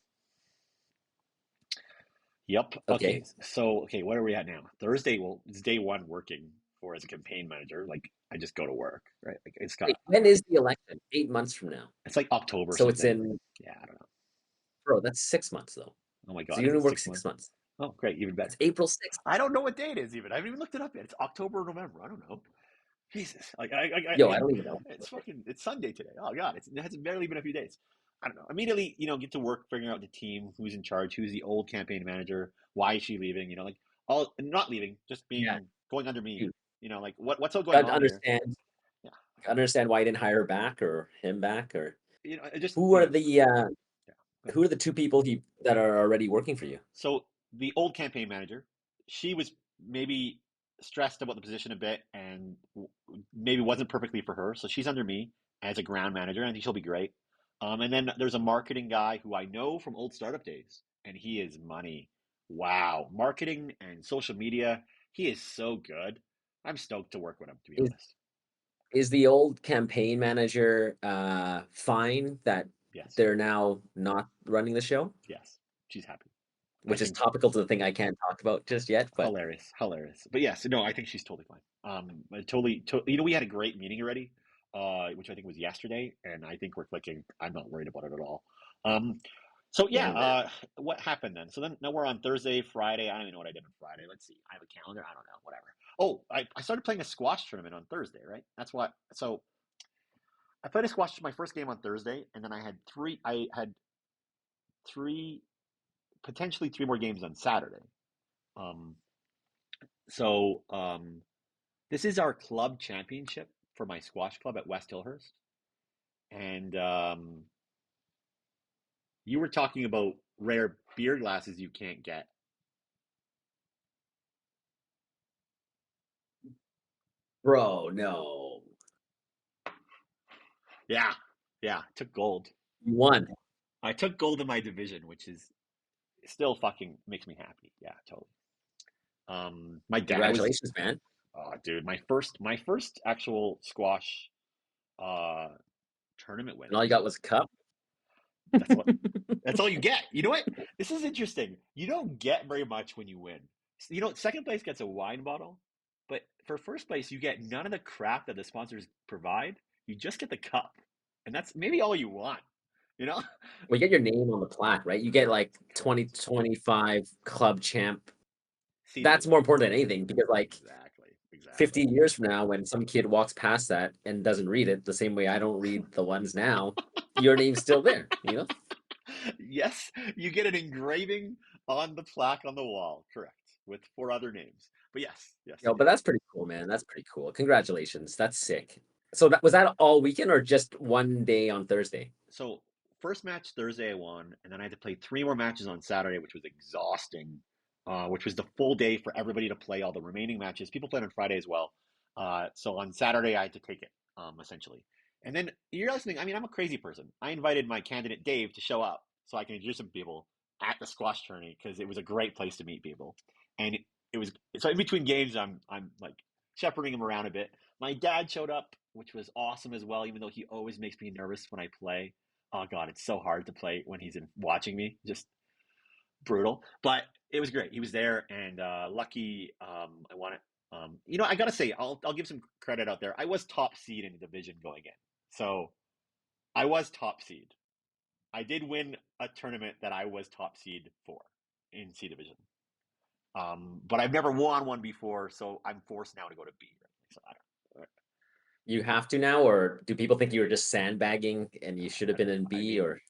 A: Yep.
B: Okay.
A: Okay. So, okay, what are we at now? Thursday. Well, it's day one working for as a campaign manager. Like, I just go to work, right? Like,
B: Wait, when is the election? 8 months from now.
A: it's like October or
B: So it's
A: something.
B: in,
A: Yeah, I don't know.
B: bro, that's 6 months though.
A: Oh my
B: So
A: God,
B: you
A: is
B: only
A: it
B: work
A: 6 months?
B: 6 months.
A: Oh, great, even better.
B: It's April 6th.
A: I don't know what day it is even. I haven't even looked it up yet. It's October or November. I don't know. Jesus, like
B: Yo, I don't even know.
A: it's Sunday today. Oh God, it hasn't barely been a few days. I don't know. Immediately, get to work figuring out the team, who's in charge, who's the old campaign manager, why is she leaving? Like all not leaving, just
B: Yeah,
A: being going under me.
B: you
A: Like what's all going
B: got to
A: on here? Yeah,
B: understand why you didn't hire her back or him back, or
A: I just
B: who are
A: yeah. Go ahead.
B: who are the two people that are already working for you?
A: So the old campaign manager, she was maybe stressed about the position a bit and maybe wasn't perfectly for her. So she's under me as a ground manager. And I think she'll be great. And then there's a marketing guy who I know from old startup days, and he is money. Wow, marketing and social media. He is so good. I'm stoked to work with him, to be
B: Is
A: honest.
B: is the old campaign manager fine that
A: Yes,
B: they're now not running the show?
A: yes, she's happy. I
B: Which is
A: think
B: topical to the thing I can't talk about just yet, but
A: hilarious, hilarious. But yes, no, I think she's totally fine. We had a great meeting already, which I think was yesterday, and I think we're clicking. I'm not worried about it at all. Um, so yeah,
B: damn man.
A: what happened then? So then now we're on Thursday, Friday. I don't even know what I did on Friday. Let's see. I have a calendar. I don't know. Whatever. Oh, I started playing a squash tournament on Thursday, right? That's what. So I played a squash my first game on Thursday, and then I had three. I had three, potentially three more games on Saturday. Um, so this is our club championship for my squash club at West Hillhurst. And you were talking about rare beer glasses you can't get.
B: Bro, no.
A: Yeah, yeah, I took gold.
B: You won.
A: I took gold in my division, which is still fucking makes me happy. Yeah, totally. My dad was,
B: Congratulations, man.
A: oh, dude, my first actual squash uh tournament win.
B: And
A: It
B: all you
A: was
B: got was a cup.
A: that's what That's all you get. You know what? This is interesting. You don't get very much when you win. Second place gets a wine bottle, but for first place, you get none of the crap that the sponsors provide. You just get the cup, and that's maybe all you want. You know?
B: Well, you get your name on the plaque, right? You get like 2025 club champ.
A: C
B: That's
A: division.
B: more important than anything because like
A: Exactly. Exactly.
B: 50 years from now, when some kid walks past that and doesn't read it the same way I don't read the ones now, your name's still there, you know?
A: Yes, you get an engraving on the plaque on the wall. Correct, with four other names. But yes, you
B: Yo,
A: do.
B: but that's pretty cool, man. That's pretty cool. Congratulations. That's sick. So that was that all weekend or just one day on Thursday?
A: So first match Thursday I won, and then I had to play three more matches on Saturday, which was exhausting. Which was the full day for everybody to play all the remaining matches. People played on Friday as well. So on Saturday I had to take it, essentially. And then you're listening. I mean, I'm a crazy person. I invited my candidate Dave to show up so I can introduce some people at the squash tourney because it was a great place to meet people. And it was so in between games, I'm like shepherding him around a bit. My dad showed up, which was awesome as well, even though he always makes me nervous when I play. Oh God, it's so hard to play when he's watching me. Just brutal. But it was great. He was there, and lucky I won it. I gotta say, I'll give some credit out there. I was top seed in the division going in, so I was top seed. I did win a tournament that I was top seed for in C division. But I've never won one before, so I'm forced now to go to B. Right? So I don't.
B: You have to now, or do people think you were just sandbagging and you should have been in
A: I
B: B
A: mean,
B: or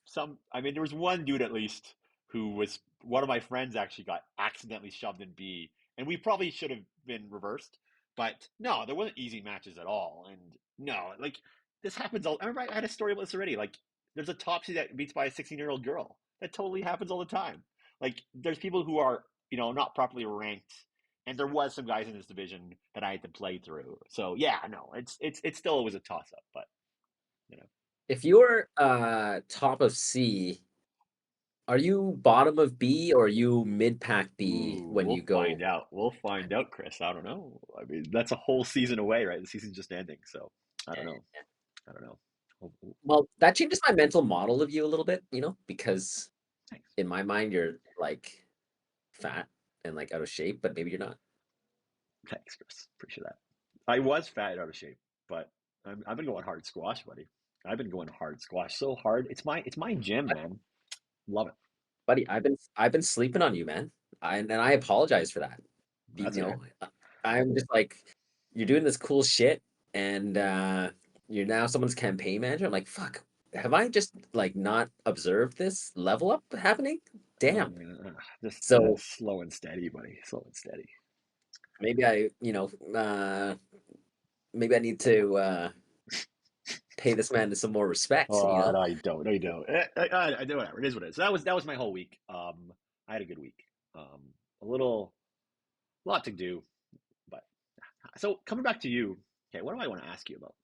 A: there was one dude at least who was one of my friends actually got accidentally shoved in B, and we probably should have been reversed. But no, there wasn't easy matches at all, and no, like this happens all. I remember I had a story about this already. Like, there's a topsy that beats by a 16-year-old girl. That totally happens all the time. Like, there's people who are not properly ranked, and there was some guys in this division that I had to play through. So yeah, no, it's still it was a toss up, but you know.
B: if you're top of C, are you bottom of B or are you mid pack B
A: Ooh,
B: when
A: we'll
B: you go?
A: find out. We'll find out, Chris. I don't know. I mean, that's a whole season away, right? The season's just ending, so I don't know. I don't know. Oh, oh,
B: Well, that changes my mental model of you a little bit, because
A: thanks.
B: in my mind you're like fat and like out of shape, but maybe you're not.
A: Thanks, Chris. Appreciate that. I was fat and out of shape, but I've been going hard squash, buddy. I've been going hard squash so hard. It's my gym,
B: But
A: man. Love it.
B: buddy, I've been sleeping on you, man. And I apologize for that. You
A: That's okay.
B: know, I'm just like you're doing this cool shit and you're now someone's campaign manager. I'm like, fuck, have I just like not observed this level up happening? Damn.
A: Just
B: So
A: slow and steady, buddy. Slow and steady.
B: maybe maybe I need to pay this man some more respect, you
A: Oh,
B: know?
A: no, you don't. No, you don't. I do whatever. It is what it is. So that was my whole week. I had a good week. A lot to do, but so coming back to you. Okay, what do I want to ask you about?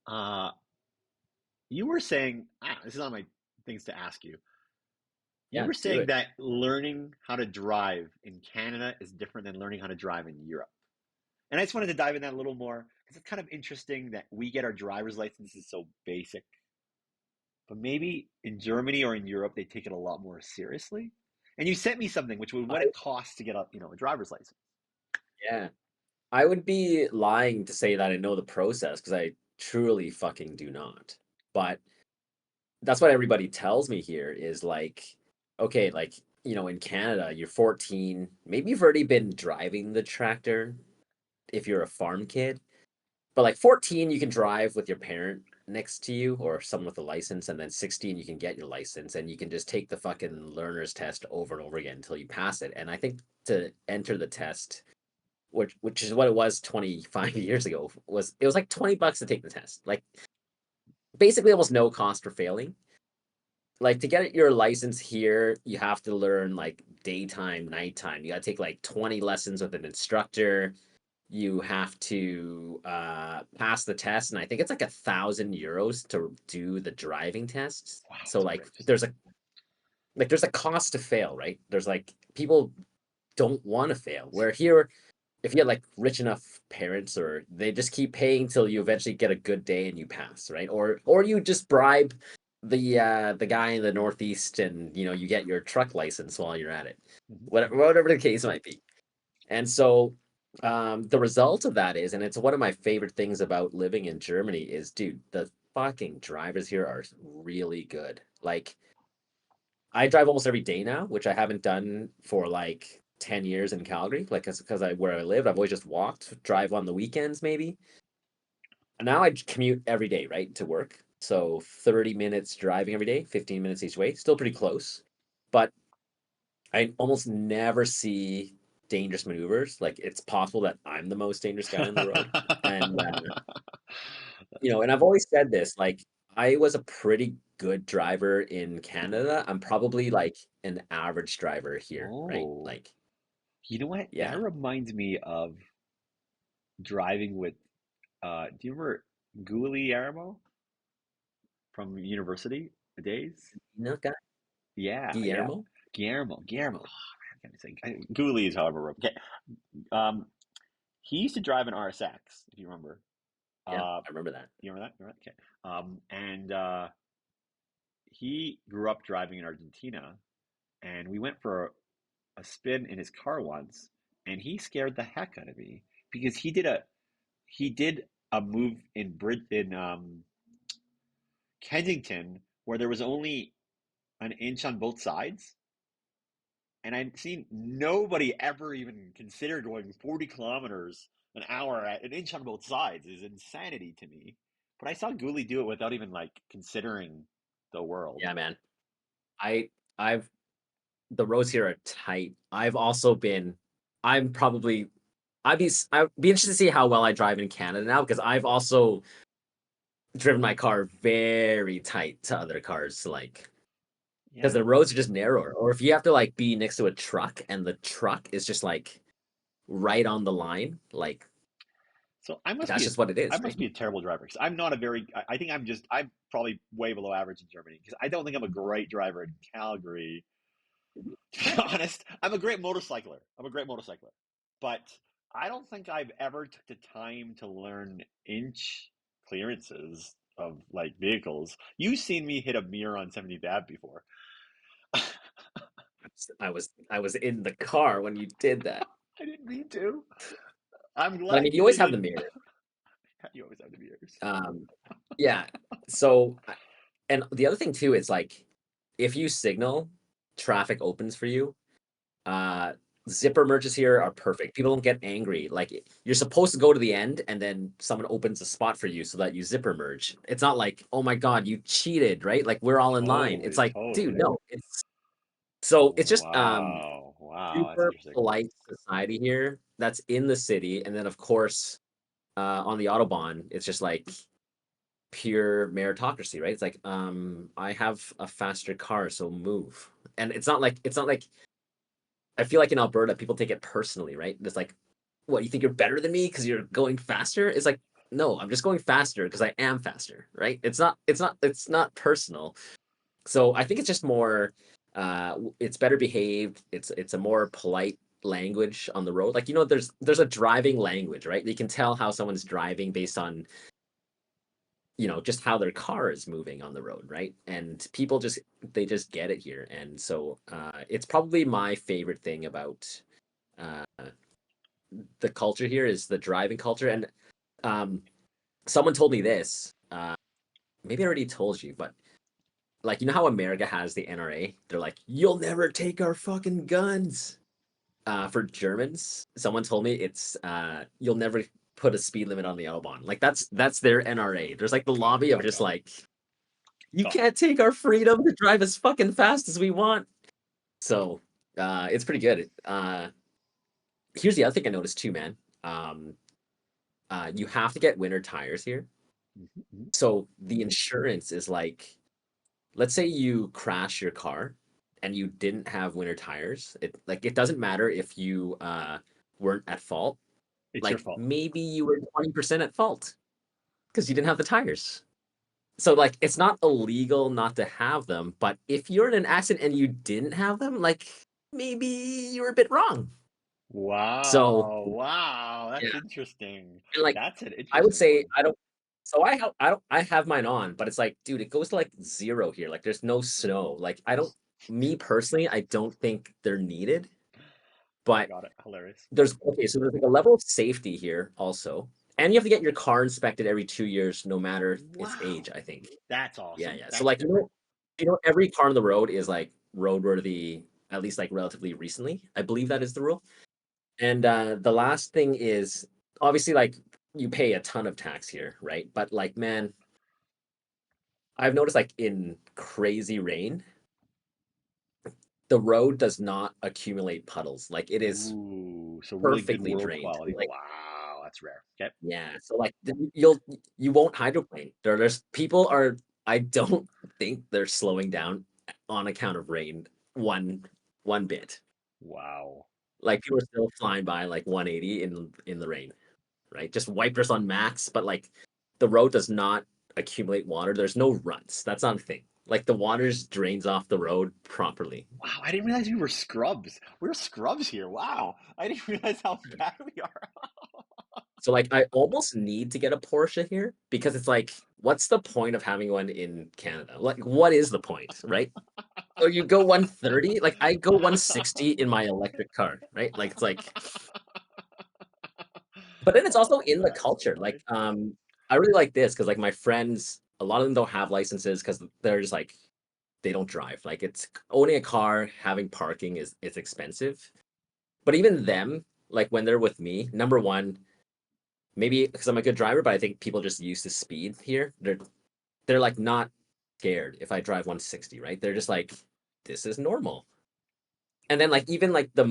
A: Uh, you were saying, this is on my things to ask you. You
B: Yeah,
A: were
B: do
A: saying
B: it.
A: that learning how to drive in Canada is different than learning how to drive in Europe. And I just wanted to dive in that a little more because it's kind of interesting that we get our driver's licenses so basic, but maybe in Germany or in Europe they take it a lot more seriously. And you sent me something which would what
B: I
A: it costs to get a driver's license.
B: Yeah. I would be lying to say that I know the process because I truly fucking do not. But that's what everybody tells me here is like, okay, like, in Canada, you're 14, maybe you've already been driving the tractor if you're a farm kid. But like 14, you can drive with your parent next to you or someone with a license, and then 16, you can get your license and you can just take the fucking learner's test over and over again until you pass it. And I think to enter the test, which is what it was 25 years ago, it was like $20 to take the test. Like basically almost no cost for failing. Like to get your license here, you have to learn like daytime, nighttime. You gotta take like 20 lessons with an instructor. You have to pass the test, and I think it's like €1,000 to do the driving tests.
A: Wow,
B: So
A: that's
B: like
A: crazy.
B: there's a cost to fail, right? There's like people don't want to fail. Where here, if you had like rich enough parents, or they just keep paying till you eventually get a good day and you pass, right? Or you just bribe the guy in the Northeast, and you get your truck license while you're at it.
A: Mhm.
B: Whatever the case might be. And so the result of that is, and it's one of my favorite things about living in Germany is, dude, the fucking drivers here are really good. Like I drive almost every day now, which I haven't done for like 10 years in Calgary, like because where I lived, I've always just walked, drive on the weekends maybe. And now I commute every day, right, to work. So 30 minutes driving every day, 15 minutes each way, still pretty close. But I almost never see dangerous maneuvers. Like it's possible that I'm the most dangerous guy on the road. And
A: That's
B: and I've
A: funny.
B: always said this, like I was a pretty good driver in Canada. I'm probably like an average driver here, right?
A: Oh,
B: Like,
A: you know what? That
B: yeah.
A: reminds me of driving with. Do you remember Guglielmo from university days?
B: Guy?
A: Yeah, yeah.
B: Guillermo?
A: Guillermo. Oh, man, I can't say. Gulli is however. Okay. Um, he used to drive an RSX, if you remember.
B: Yeah,
A: Uh,
B: I remember that.
A: you remember that? Remember that? Okay. And he grew up driving in Argentina, and we went for a spin in his car once, and he scared the heck out of me because he did a move in Kensington where there was only an inch on both sides, and I'd seen nobody ever even consider going 40 kilometers an hour at an inch on both sides is insanity to me. But I saw Gooley do it without even like considering the world.
B: Yeah, man. I I've the roads here are tight. I'm probably I'd be interested to see how well I drive in Canada now, because I've also driven my car very tight to other cars, like because
A: Yeah.
B: the roads are just narrower. Or if you have to like be next to a truck and the truck is just like right on the line, like
A: So
B: that's just what it
A: I
B: is, right?
A: must be a terrible driver because I'm not a very I think I'm probably way below average in Germany because I don't think I'm a great driver in Calgary. To be honest, I'm a great motorcycler. I'm a great motorcycler, but I don't think I've ever took the time to learn inch clearances of like vehicles. You've seen me hit a mirror on 70th Ave before. I
B: I was in the car when you did that.
A: didn't mean to. I'm
B: But I
A: glad
B: mean,
A: you
B: you always have the
A: didn't.
B: mirror.
A: You always have the mirrors.
B: Um, yeah. So, and the other thing too is like, if you signal, traffic opens for you. Uh, Zipper merges here are perfect. People don't get angry. Like you're supposed to go to the end and then someone opens a spot for you so that you zipper merge. It's not like, oh my God, you cheated, right? Like we're all in line. It's
A: Totally,
B: like, dude,
A: totally.
B: no. It's just
A: Wow. Wow, that's
B: super
A: interesting.
B: polite society here that's in the city. And then of course, on the Autobahn, it's just like pure meritocracy, right? It's like, I have a faster car, so move. And it's not like I feel like in Alberta, people take it personally, right? It's like, what, you think you're better than me because you're going faster? It's like, no, I'm just going faster because I am faster, right? It's not personal. So I think it's just more it's better behaved. It's a more polite language on the road. Like, there's a driving language, right? You can tell how someone's driving based on, just how their car is moving on the road, right? And people just get it here. And so it's probably my favorite thing about uh, the culture here is the driving culture. And um, someone told me this. Maybe I already told you, but like, how America has the NRA? They're like, you'll never take our fucking guns. For Germans, someone told me it's you'll never put a speed limit on the Autobahn. Like that's their NRA. There's like the
A: Got it,
B: lobby of
A: got it,
B: just
A: got it.
B: like, you
A: Got it.
B: can't take our freedom to drive as fucking fast as we want. So it's pretty good. Here's the other thing I noticed too, man. Um, you have to get winter tires here.
A: Mhm, mhm.
B: So the insurance is like, let's say you crash your car and you didn't have winter tires. It doesn't matter if you weren't at fault.
A: It's your
B: Like
A: fault.
B: maybe you were 20% at fault because you didn't have the tires. So like it's not illegal not to have them, but if you're in an accident and you didn't have them, like maybe you were a bit wrong. So
A: Wow, wow,
B: yeah,
A: that's interesting.
B: and like
A: That's an
B: I would
A: interesting
B: say
A: one.
B: I don't. So I have mine on, but it's like, dude, it goes to like 0 here. Like there's no snow. Like I don't. Me personally, I don't think they're needed. But
A: Got it. Hilarious.
B: so there's like a level of safety here also, and you have to get your car inspected every 2 years, no matter its age.
A: Wow,
B: I think.
A: that's
B: Yeah,
A: awesome.
B: yeah. So
A: That's
B: like
A: different.
B: every car on the road is like roadworthy, at least like relatively recently. I believe that is the rule. And the last thing is obviously like you pay a ton of tax here, right? But like, man, I've noticed like in crazy rain, the road does not accumulate puddles. Like it is
A: Ooh, so really good
B: perfectly
A: world
B: drained.
A: quality.
B: Like,
A: Wow, that's rare. Okay.
B: yeah. So like you won't hydroplane. There's people are I don't think they're slowing down on account of rain one bit.
A: Wow.
B: Like people are still flying by like 180 in the rain, right? Just wipers on max, but like the road does not accumulate water. There's no ruts. That's not a thing. Like the water just drains off the road properly.
A: Wow, I didn't realize we were scrubs. We're scrubs here. Wow. I didn't realize how bad we are.
B: So like I almost need to get a Porsche here because it's like, what's the point of having one in Canada? Like, what is the point, right? Oh, you go 130? Like I go 160 in my electric car, right? Like it's like, but then it's also
A: Oh,
B: in the
A: that's so
B: culture. Like,
A: funny.
B: I really like this because like my friends, a lot of them don't have licenses because they're just like they don't drive. Like it's owning a car, having parking is expensive. But even them, like when they're with me, number one, maybe because I'm a good driver, but I think people just used to speed here. They're like not scared if I drive 160, right? They're just like, this is normal. And then like even like the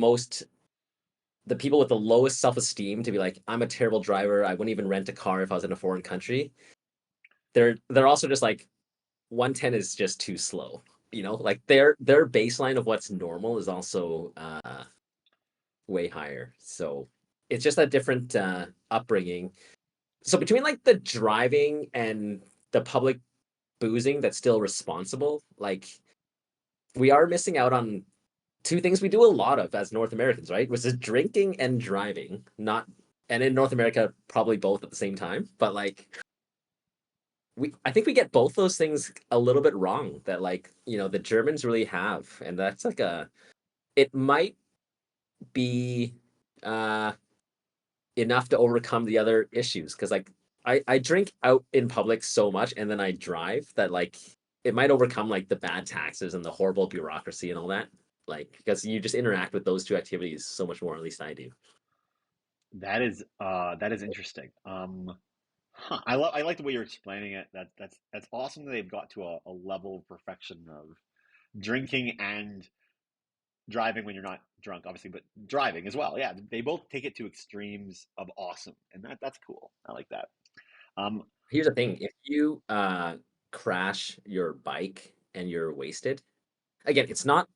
B: people with the lowest self-esteem to be like, I'm a terrible driver. I wouldn't even rent a car if I was in a foreign country. They're also just like 110 is just too slow. Like their baseline of what's normal is also way higher. So it's just a different upbringing. So between like the driving and the public boozing that's still responsible, like we are missing out on two things we do a lot of as North Americans, right? Which is drinking and driving. Not and in North America, probably both at the same time. But like I think we get both those things a little bit wrong that like, the Germans really have. And that's like it might be uh enough to overcome the other issues. Cause like I drink out in public so much and then I drive that like it might overcome like the bad taxes and the horrible bureaucracy and all that. like because you just interact with those two activities so much more. At least I do.
A: That is interesting. I like the way you're explaining it. That's awesome that they've got to a level of perfection of drinking and driving when you're not drunk, obviously, but driving as well. Yeah, they both take it to extremes of awesome, and that's cool. I like that. Um,
B: Here's the thing: if you crash your bike and you're wasted, again, it's not.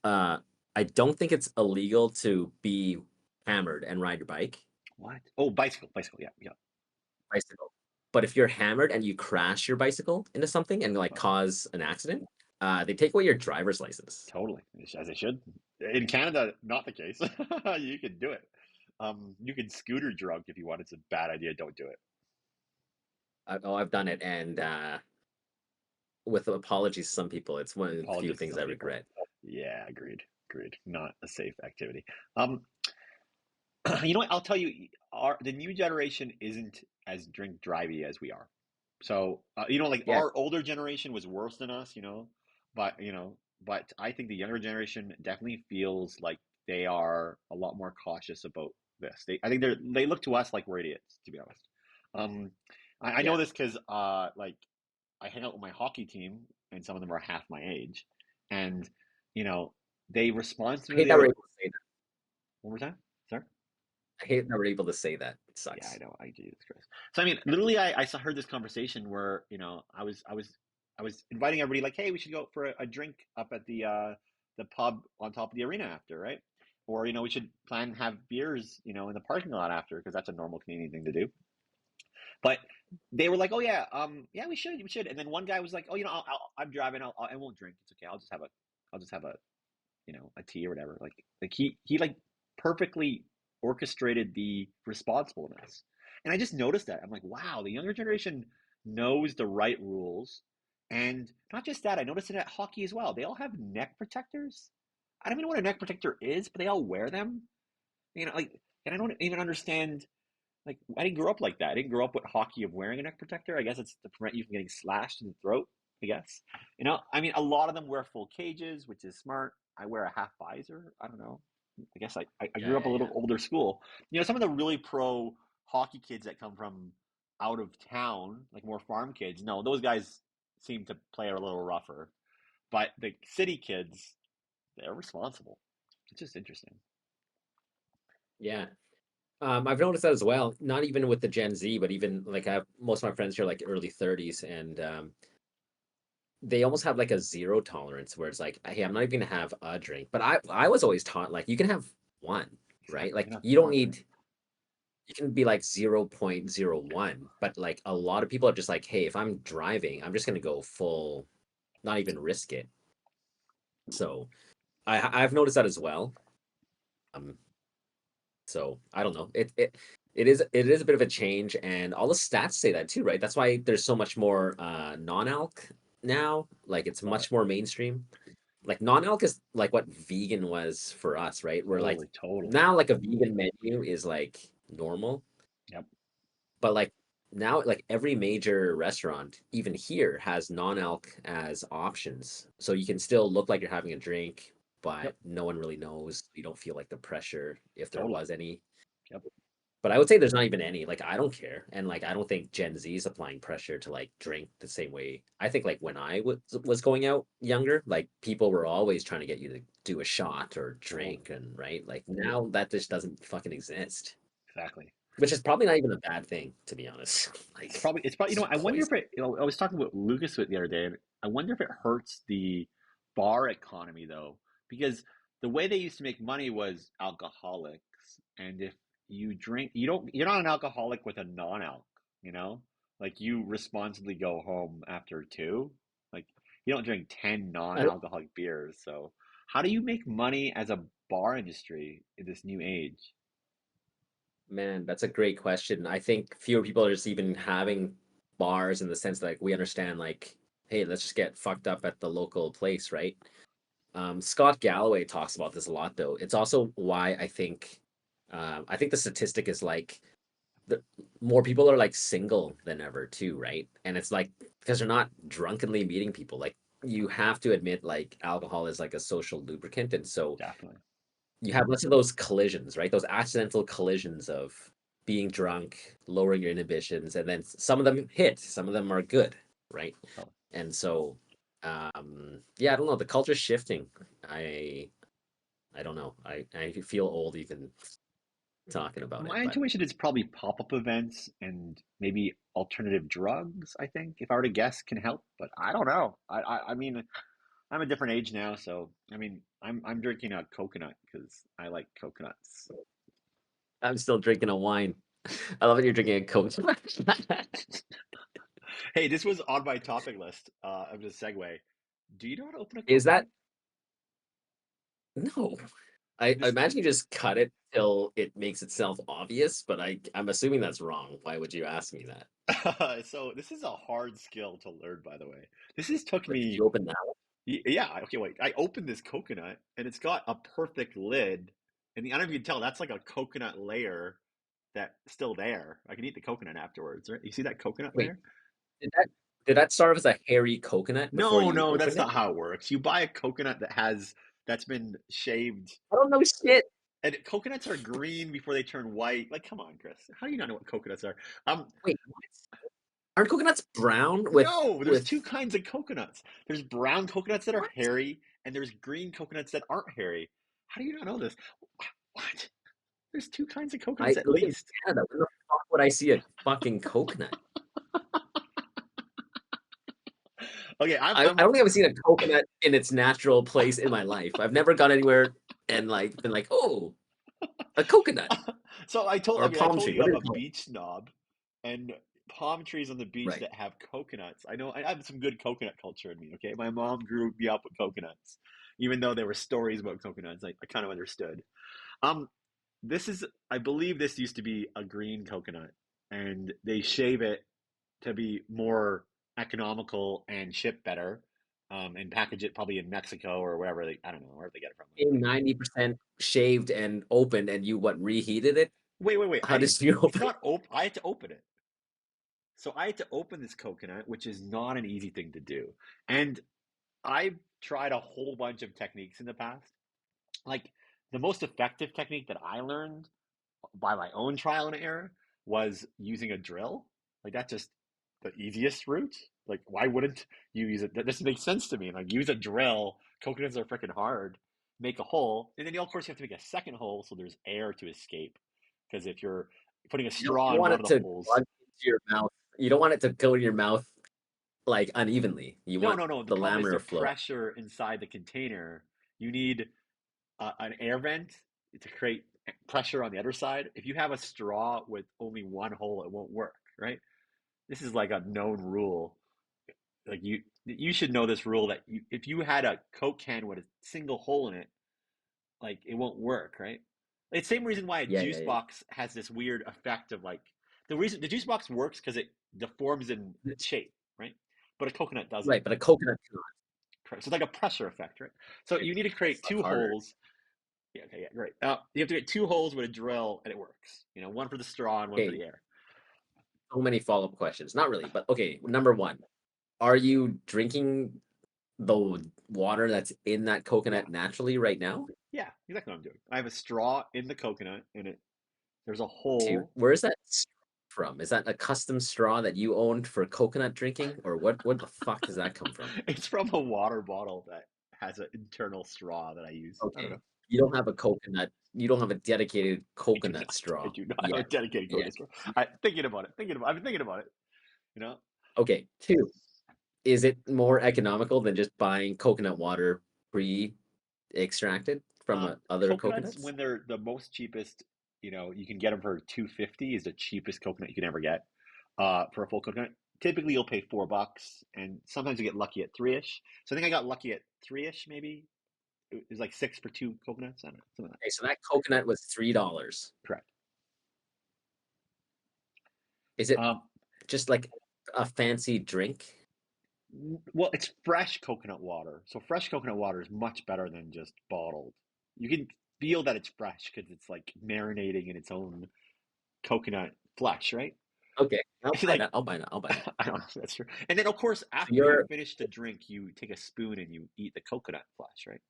B: I don't think it's illegal to be hammered and ride your bike,
A: what? Oh, bicycle, bicycle. Yeah, yeah.
B: bicycle. But if you're hammered and you crash your bicycle into something and like
A: Uh-oh.
B: cause an accident, they take away your driver's license.
A: Totally, as they should. In Canada, not the case. You can do it. You can scooter drunk if you want. It's a bad idea. Don't do it.
B: I've done it, and with apologies to some people, it's one of the few
A: Apologies to
B: things
A: some
B: I
A: people.
B: regret.
A: Yeah, agreed. Agreed. Not a safe activity. Um, you know what? I'll tell you, the new generation isn't as drink drivey as we are. So, like
B: Yeah,
A: our older generation was worse than us, but I think the younger generation definitely feels like they are a lot more cautious about this. I think they look to us like we're idiots, to be honest. Um, I know
B: yeah.
A: this because, like, I hang out with my hockey team, and some of them are half my age, and you know, they respond to
B: I
A: me.
B: hate
A: They
B: that we're
A: were
B: able to say that.
A: one more time, sorry.
B: I hate that we're able to say that. It
A: Yeah, I
B: sucks.
A: know. I do. It's gross. So I mean, literally, heard this conversation where I was inviting everybody like, hey, we should go for a drink up at the pub on top of the arena after, right? Or we should plan to have beers, in the parking lot after because that's a normal Canadian thing to do. But they were like, oh yeah, yeah, we should. And then one guy was like, oh, I'm driving, I won't drink. It's okay. I'll just have a tea or whatever. Like he like perfectly orchestrated the responsibleness. And I just noticed that. I'm like, wow, the younger generation knows the right rules. And not just that, I noticed it at hockey as well. They all have neck protectors. I don't even know what a neck protector is, but they all wear them. And I don't even understand. Like, I didn't grow up like that. I didn't grow up with hockey of wearing a neck protector. I guess it's to prevent you from getting slashed in the throat. I guess. I mean, a lot of them wear full cages, which is smart. I wear a half visor. I don't know. I guess I
B: Yeah,
A: grew up a
B: yeah,
A: little
B: yeah.
A: older school. Some of the really pro hockey kids that come from out of town, like more farm kids, no, those guys seem to play a little rougher. But the city kids, they're responsible. It's just interesting.
B: Yeah. I've noticed that as well. Not even with the Gen Z, but even like I have most of my friends here like early 30s, and they almost have like a zero tolerance where it's like, hey, I'm not even gonna have a drink. But I was always taught like you can have one, right?
A: Exactly. You can
B: Like
A: have
B: you don't
A: one, right?
B: need you can be like 0.01, but like a lot of people are just like, hey, if I'm driving, I'm just gonna go full, not even risk it. So I've noticed that as well. Um, So I don't know. It is a bit of a change, and all the stats say that too, right? That's why there's so much more non-alc now. Like it's
A: Love it.
B: much more mainstream. Like non-alc is like what vegan was for us, right? We're like
A: Totally, totally.
B: now like a vegan menu is like normal,
A: Yep.
B: but like now like every major restaurant, even here, has non-alc as options. So you can still look like you're having a drink, but
A: Yep.
B: no one really knows. You don't feel like the pressure if there
A: Totally.
B: was any.
A: Yep.
B: But I would say there's not even any. Like I don't care, and like I don't think Gen Z is applying pressure to like drink the same way. I think like when I was going out younger, like people were always trying to get you to do a shot or
A: Totally.
B: drink, and right, like now that just doesn't fucking exist.
A: Exactly.
B: Which is probably not even a bad thing, to be honest. Like
A: It's probably,
B: it's
A: I wonder if
B: poison.
A: I was talking with Lucas the other day, and I wonder if it hurts the bar economy though, because the way they used to make money was alcoholics, and if you drink, you're not an alcoholic with a non-alc, you know, like you responsibly go home after two, like you don't drink 10
B: I don't,
A: non-alcoholic beers. So how do you make money as a bar industry in this new age?
B: man, that's a great question. I think fewer people are just even having bars in the sense that like we understand like, hey, let's just get fucked up at the local place, right? Scott Galloway talks about this a lot, though. It's also why I think the statistic is like the more people are like single than ever, too, right? And it's like because they're not drunkenly meeting people. Like you have to admit like alcohol is like a social lubricant, and so
A: Definitely.
B: you have less of those collisions, right? Those accidental collisions of being drunk, lowering your inhibitions, and then some of them hit, some of them are good, right?
A: Oh.
B: And so, yeah, I don't know. The culture's shifting. I I don't know. I feel old even talking about it,
A: My
B: but
A: intuition is probably pop-up events and maybe alternative drugs, I think. If I were to guess, can help, but I don't know. I mean, I'm a different age now, so I mean, I'm drinking a coconut because I like coconuts.
B: I'm still drinking a wine. I love that you're drinking a Coke.
A: Hey, this was on my topic list. Of the segue. Do you know how to open a
B: Is
A: coconut?
B: that no? I
A: This
B: imagine you just cut it till it makes itself obvious, but I'm assuming that's wrong. Why would you ask me that?
A: so this is a hard skill to learn, by the way. This has took
B: But did
A: me
B: you open that one?
A: Yeah, okay, wait. I opened this coconut and it's got a perfect lid. And I don't know if you can tell, that's like a coconut layer that's still there. I can eat the coconut afterwards, right? You see that coconut
B: Wait,
A: layer?
B: did that did that start as a hairy coconut before
A: No,
B: you
A: no, that's
B: opened
A: not
B: it?
A: how it works. You buy a coconut that's been shaved,
B: I don't know shit.
A: and coconuts are green before they turn white. Like, come on, Chris. How do you not know what coconuts are? Um,
B: Wait, what? Aren't coconuts brown
A: no, there's
B: with
A: two kinds of coconuts. There's brown coconuts that are
B: what?
A: hairy, and there's green coconuts that aren't hairy. How do you not know this? What? There's two kinds of coconuts
B: I
A: at
B: live in
A: least.
B: Canada. Where the fuck would I see a fucking coconut?
A: Okay,
B: I don't think I've seen a coconut in its natural place in my life. I've never gone anywhere and like been like, oh, a coconut
A: so
B: or a
A: I
B: palm
A: told
B: tree.
A: you
B: What
A: I'm
B: is
A: a
B: it called?
A: beach snob, and palm trees on the beach
B: Right.
A: that have coconuts. I know I have some good coconut culture in me. Okay, my mom grew me up with coconuts, even though there were stories about coconuts. I kind of understood. Um, this is I believe this used to be a green coconut, and they shave it to be more economical and ship better, and package it probably in Mexico or wherever I don't know where they get it from.
B: In 90% shaved and opened, and you what reheated it?
A: Wait.
B: How does you
A: It's
B: open it?
A: not open. I had to open it. So I had to open this coconut, which is not an easy thing to do. And I've tried a whole bunch of techniques in the past. Like the most effective technique that I learned by my own trial and error was using a drill. Like that's just the easiest route. Like why wouldn't you use it? That doesn't make sense to me. Like use a drill. Coconuts are freaking hard. Make a hole, and then of course you have to make a second hole so there's air to escape. Because if you're putting a
B: You
A: straw
B: don't
A: in
B: want
A: one of
B: it
A: the
B: to
A: holes,
B: plug into your mouth. You don't want it to go in your mouth like unevenly. You want
A: no. The
B: the
A: problem is the
B: laminar flow.
A: pressure inside the container. You need an air vent to create pressure on the other side. If you have a straw with only one hole, it won't work, right? This is like a known rule. Like you should know this rule that if you had a Coke can with a single hole in it, like it won't work, right? It's the same reason why a
B: Yeah, yeah,
A: juice
B: yeah.
A: box has this weird effect of like the reason the juice box works because it deforms in shape, right? But a coconut doesn't.
B: Right, but a coconut cannot.
A: So it's like a pressure effect, right? So you need to create
B: That's
A: two
B: harder.
A: holes. Yeah, okay, yeah, great. You have to get two holes with a drill, and it works. You know, one for the straw and one for
B: Okay,
A: the air.
B: so many follow-up questions. Not really, but okay. Number one, are you drinking the water that's in that
A: Yeah,
B: coconut naturally right now?
A: yeah, exactly what I'm doing. I have a straw in the coconut, and there's a
B: Dude,
A: hole.
B: where is that from? Is that a custom straw that you owned for coconut drinking, or what the fuck does that come from?
A: It's from a water bottle that has an internal straw that I use. I don't
B: Okay.
A: know.
B: You don't have a dedicated
A: I do
B: coconut
A: not. I
B: straw
A: do not have a
B: yet.
A: dedicated
B: Yet.
A: coconut straw. I've been thinking about it. You know,
B: Okay. Two, is it more economical than just buying coconut water pre-extracted from other
A: coconuts
B: coconuts?
A: when they're the most cheapest. You know, you can get them for 250 is the cheapest coconut you can ever get. For a full coconut, typically you'll pay $4, and sometimes you get lucky at three-ish. So I think I got lucky at three-ish, maybe. It was like six for two coconuts. I don't know, something like
B: Okay, so that coconut was $3.
A: that. Correct.
B: Is it
A: Um,
B: just like a fancy drink?
A: well, it's fresh coconut water. So fresh coconut water is much better than just bottled. You can feel that it's fresh because it's like marinating in its own coconut flesh, right?
B: Okay, I'll
A: It's
B: buy
A: like
B: that. I'll buy that. I'll buy that.
A: I don't know if that's true. And then of course
B: So
A: after you
B: you're
A: finish the drink, you take a spoon and you eat the coconut flesh, right?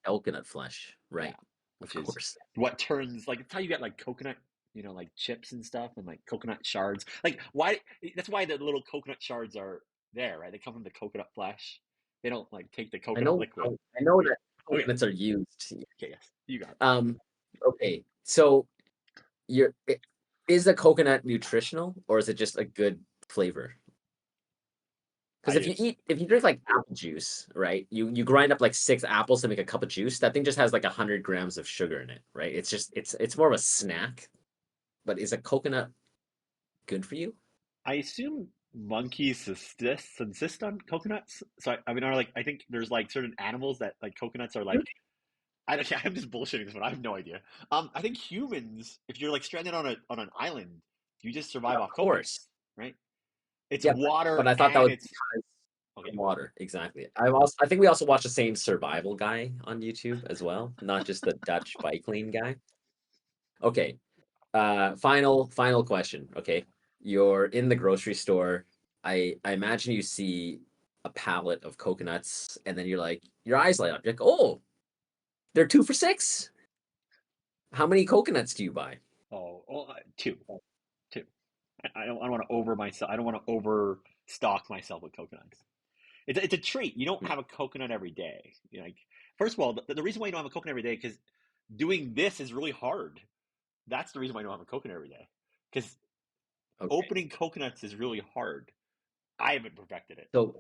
B: coconut flesh,
A: Yeah,
B: right?
A: which
B: Of
A: is
B: course.
A: what turns like it's how you get like coconut, like chips and stuff and like coconut shards. Like why that's why the little coconut shards are there, right? They come from the coconut flesh. They don't like take the
B: I
A: coconut
B: know.
A: liquid.
B: I know
A: Okay.
B: that
A: Okay.
B: coconuts are used.
A: Okay, yes. You got it.
B: Um. Okay. So you're. Is a coconut nutritional or is it just a good flavor?
A: I
B: Because
A: it's
B: if you drink like apple juice, right? You grind up like 6 apples to make a cup of juice. That thing just has like 100 grams of sugar in it, right? It's more of a snack. But is a coconut good for you?
A: I assume monkeys subsist on coconuts. So I mean, are like I think there's like certain animals that like coconuts are like I don't, I'm just bullshitting this one. I have no idea. I think humans, if you're like stranded on an island, you just
B: Yeah,
A: survive
B: of
A: off
B: course.
A: coconuts, right? It's
B: Yeah,
A: water
B: but I thought that
A: and
B: was
A: it's
B: because
A: okay.
B: of water. Exactly. I think we also watched the same survival guy on YouTube as well, not just the Dutch bike lane guy. Okay. Final question. Okay. You're in the grocery store. I imagine you see a pallet of coconuts, and then you're like, your eyes light up. You're like, oh, they're 2 for 6. How many coconuts do you buy?
A: Two, two. I don't want to over myself. I don't want to overstock myself with coconuts. It's a treat. You don't
B: Hmm,
A: have a coconut every day. Like first of all, the reason why you don't have a coconut every day because doing this is really hard. That's the reason why I don't have a coconut every day. Because
B: okay.
A: opening coconuts is really hard. I haven't perfected it.
B: So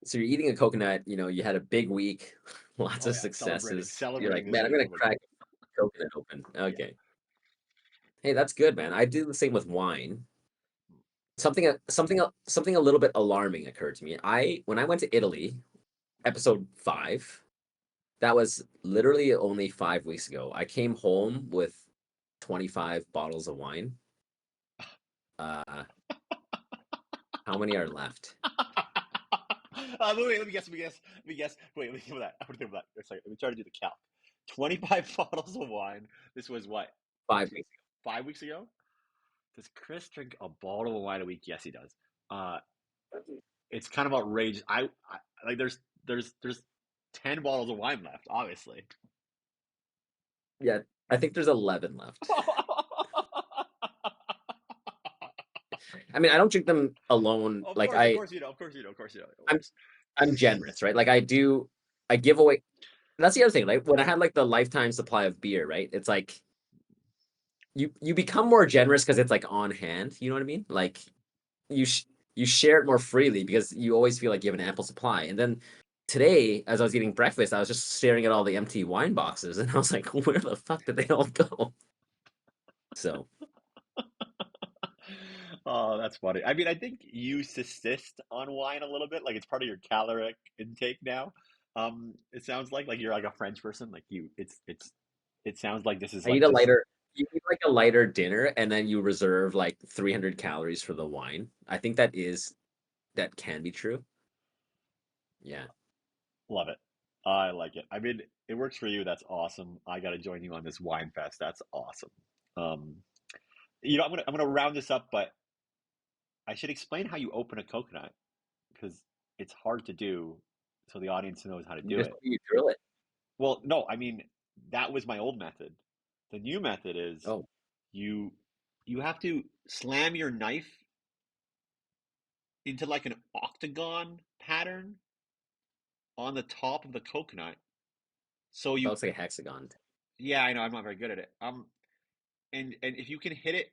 B: so you're eating a coconut, you had a big week, lots
A: Oh
B: of
A: yeah, celebrating,
B: successes. You're
A: celebrating
B: like,
A: this
B: man, I'm
A: week
B: gonna
A: of a
B: crack
A: coconut.
B: a coconut open.
A: Yeah.
B: Okay. Hey, that's good, man. I do the same with wine. Something a little bit alarming occurred to me. I When I went to Italy, episode 5, that was literally only 5 weeks ago. I came home with 25 bottles of wine. Uh, how many are left?
A: Wait, let me guess. Let me guess. Let me guess. Wait, let me think of that. I want to think of that for a second. Let me try to do the count. 25 bottles of wine. This was what?
B: 5 weeks
A: 5 weeks ago? Does Chris drink a bottle of wine a week? Yes, he does. Uh,
B: ago.
A: it's kind of outrageous. I like. There's 10 bottles of wine left. Obviously.
B: Yeah, I think there's 11 left. I mean, I don't drink them alone.
A: Of
B: Like
A: course, of course you know. Of course you know. Of course you know. Of
B: I'm
A: course.
B: I'm generous, right? Like I give away. That's the other thing. Like when I had like the lifetime supply of beer, right? It's like you become more generous because it's like on hand. You know what I mean? Like you sh- you share it more freely because you always feel like you have an ample supply. And then today, as I was eating breakfast, I was just staring at all the empty wine boxes, and I was like, where the fuck did they all go? So
A: Oh, that's funny. I mean, I think you subsist on wine a little bit, like it's part of your caloric intake now. It sounds like you're like a French person, like it sounds like this is
B: I eat
A: like
B: a
A: just
B: lighter. You eat like a lighter dinner, and then you reserve like 300 calories for the wine. I think that can be true. Yeah.
A: love it. I like it. I mean, it works for you. That's awesome. I got to join you on this wine fest. That's awesome. Um, I'm gonna round this up, but I should explain how you open a coconut because it's hard to do, so the audience knows how to do it.
B: You drill it.
A: Well, no, I mean that was my old method. The new method is
B: Oh,
A: you you have to slam your knife into like an octagon pattern on the top of the coconut. So
B: that
A: you
B: looks like a hexagon.
A: yeah, I know I'm not very good at it. And if you can hit it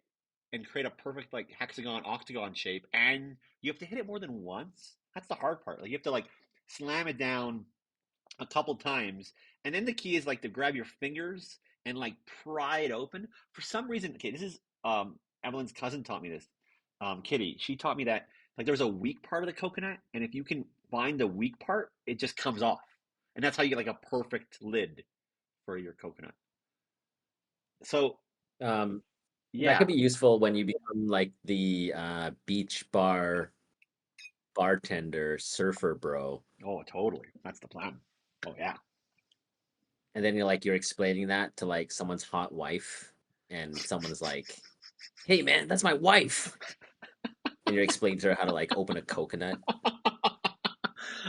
A: and create a perfect like hexagon octagon shape and you have to hit it more than once. That's the hard part. Like you have to like slam it down a couple times. And then the key is like to grab your fingers and like pry it open. For some reason, okay, this is Evelyn's cousin taught me this. Kitty, she taught me that like there's a weak part of the coconut, and if you can find the weak part, it just comes off. And that's how you get like a perfect lid for your coconut. So
B: Um, that
A: yeah.
B: could be useful when you become like the beach bar bartender, surfer bro,
A: Oh, totally. That's the plan. Oh yeah.
B: and then you're explaining that to like someone's hot wife, and someone's like, "Hey, man, that's my wife." And you explain to her how to like open a coconut.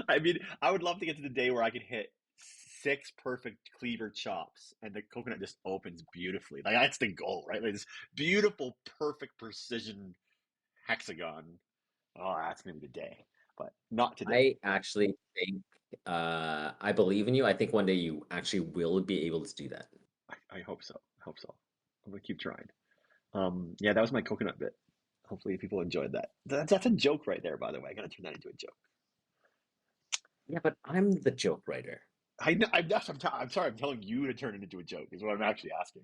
A: I mean, I would love to get to the day where I could hit six perfect cleaver chops and the coconut just opens beautifully. Like that's the goal, right? Like this beautiful, perfect precision hexagon. Oh, that's gonna be the day, but not today.
B: I actually think I believe in you. I think one day you actually will be able to do that.
A: I hope so. I hope so. I'm gonna keep trying. Yeah, that was my coconut bit. Hopefully, people enjoyed that. That's a joke right there, by the way. I gotta turn that into a joke.
B: Yeah, but I'm the joke writer.
A: I know. I'm sorry. I'm telling you to turn it into a joke. Is what I'm actually asking.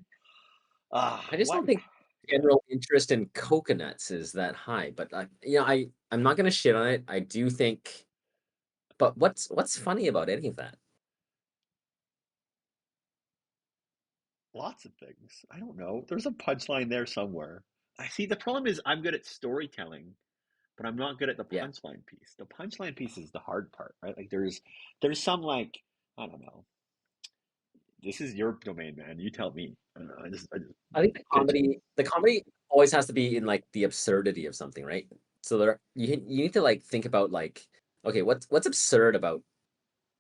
A: Ah,
B: I just
A: what?
B: don't think general interest in coconuts is that high. But I'm not gonna shit on it. I do think. But what's funny about any of that?
A: Lots of things. I don't know. There's a punchline there somewhere. I see. The problem is I'm good at storytelling, but I'm not good at the
B: Yeah.
A: punchline piece. The punchline piece is the hard part, right? Like there's some like I don't know. This is your domain, man. You tell me. I don't know. I just
B: I think the
A: pitch it.
B: comedy always has to be in like the absurdity of something, right? So you need to like think about like, okay, what's absurd about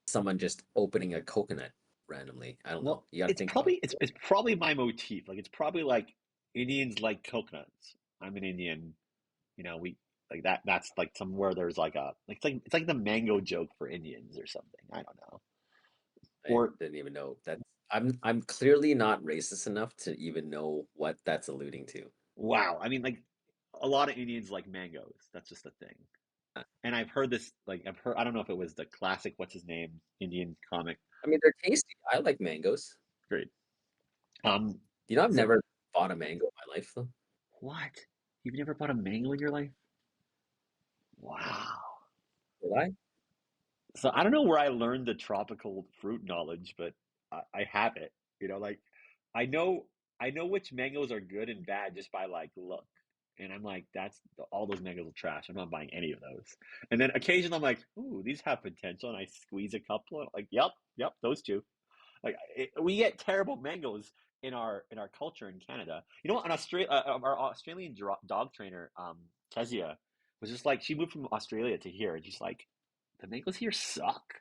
B: someone just opening a coconut randomly? I don't know.
A: Well,
B: You got to think about it.
A: it's probably my motif. Like it's probably like Indians like coconuts. I'm an Indian. We like that. That's like somewhere there's like it's like the mango joke for Indians or something. I don't know.
B: I
A: Or
B: didn't even know that. I'm clearly not racist enough to even know what that's alluding to.
A: wow. I mean, like a lot of Indians like mangoes. That's just a thing. And I've heard this. Like I've heard. I don't know if it was the classic. What's his name? Indian comic.
B: I mean, they're tasty. I like mangoes.
A: Great. Um.
B: You know, I've
A: So
B: never bought a mango in my life though.
A: what? You've never bought a mango in your life? Wow.
B: Did I?
A: So I don't know where I learned the tropical fruit knowledge, but I have it. Like I know I know which mangoes are good and bad just by like look. And I'm like, that's all those mangoes are trash. I'm not buying any of those. And then occasionally I'm like, ooh, these have potential, and I squeeze a couple, and like, yep, those two. Like we get terrible mangoes in our culture in Canada. You know what? Our Australian dog trainer, Kezia, was just like she moved from Australia to here, and she's like, the mangoes here suck,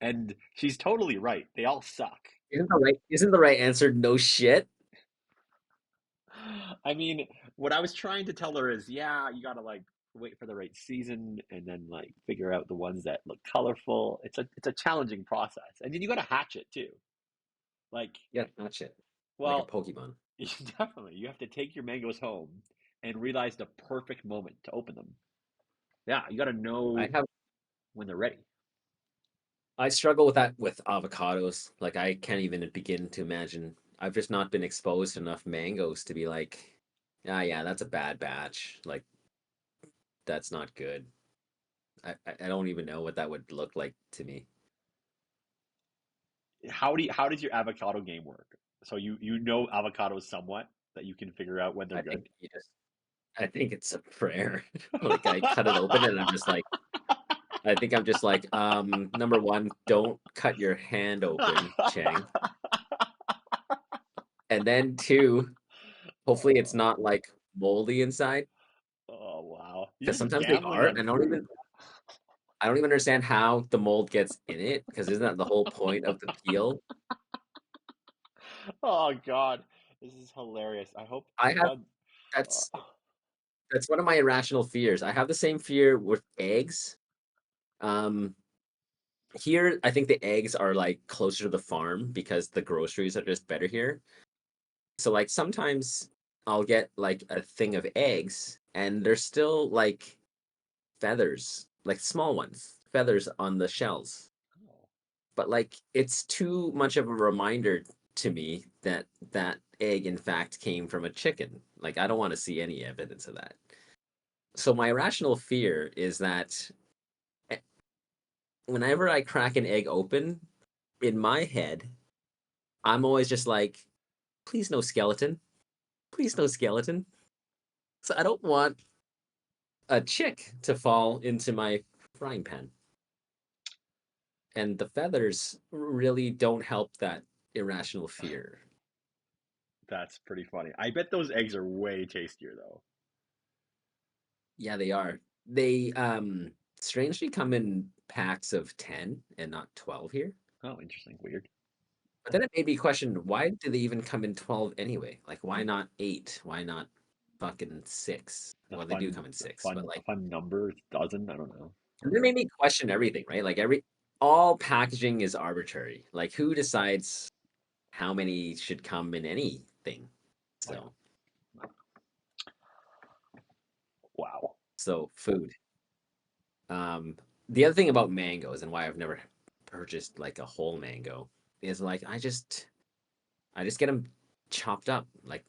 A: and she's totally right. They all suck.
B: Isn't the right answer no shit?
A: I mean, what I was trying to tell her is, yeah, you gotta like wait for the right season and then like figure out the ones that look colorful. It's a challenging process, and then you gotta hatch it too. Like,
B: Yeah, not shit. Like a
A: well,
B: Pokemon.
A: definitely, you have to take your mangoes home and realize the perfect moment to open them. Yeah, you gotta
B: I
A: know
B: have
A: when they're ready.
B: I struggle with that with avocados. Like I can't even begin to imagine. I've just not been exposed to enough mangoes to be like, ah, yeah, that's a bad batch. Like that's not good. I don't even know what that would look like to me.
A: How does your avocado game work? So you know avocados somewhat that you can figure out when they're
B: I think
A: good.
B: you just I think it's a prayer. Like I cut it open and I think I'm just like, number one, don't cut your hand open, Chang. And then two, hopefully it's
A: Oh,
B: not like moldy inside.
A: oh wow. You're
B: Because
A: just
B: sometimes they
A: gambling
B: are.
A: on fruit.
B: I don't even understand how the mold gets in it. Because isn't that the whole point of the peel?
A: Oh God, this is hilarious. I hope
B: I have
A: God. Uh,
B: that's that's one of my irrational fears. I have the same fear with eggs. Um, Here, I think the eggs are like closer to the farm because the groceries are just better here. So like sometimes I'll get like a thing of eggs and there's still like feathers, like small ones, feathers on the shells. But like it's too much of a reminder to me that that egg in fact came from a chicken. Like I don't want to see any evidence of that. So my irrational fear is that eh, whenever I crack an egg open, in my head, I'm always just like, please no skeleton. Please no skeleton. So I don't want a chick to fall into my frying pan. And the feathers really don't help that irrational fear.
A: That's pretty funny. I bet those eggs are way tastier though.
B: Yeah, they are. They strangely come in packs of 10 and not 12 here.
A: Oh, interesting. Weird.
B: But then it made me question, why do they even come in 12 anyway? Like, why not 8? Why not fucking 6?
A: A
B: Well, they do
A: fun,
B: come in
A: a
B: 6, but
A: fun, a
B: like,
A: fun number. Dozen. I don't know.
B: and it made me question everything, right? Like, all packaging is arbitrary. Like, who decides how many should come in anything?
A: Oh yeah.
B: So,
A: Wow.
B: so food. Um, the other thing about mangoes and why I've never purchased like a whole mango is like I just get them chopped up. Like,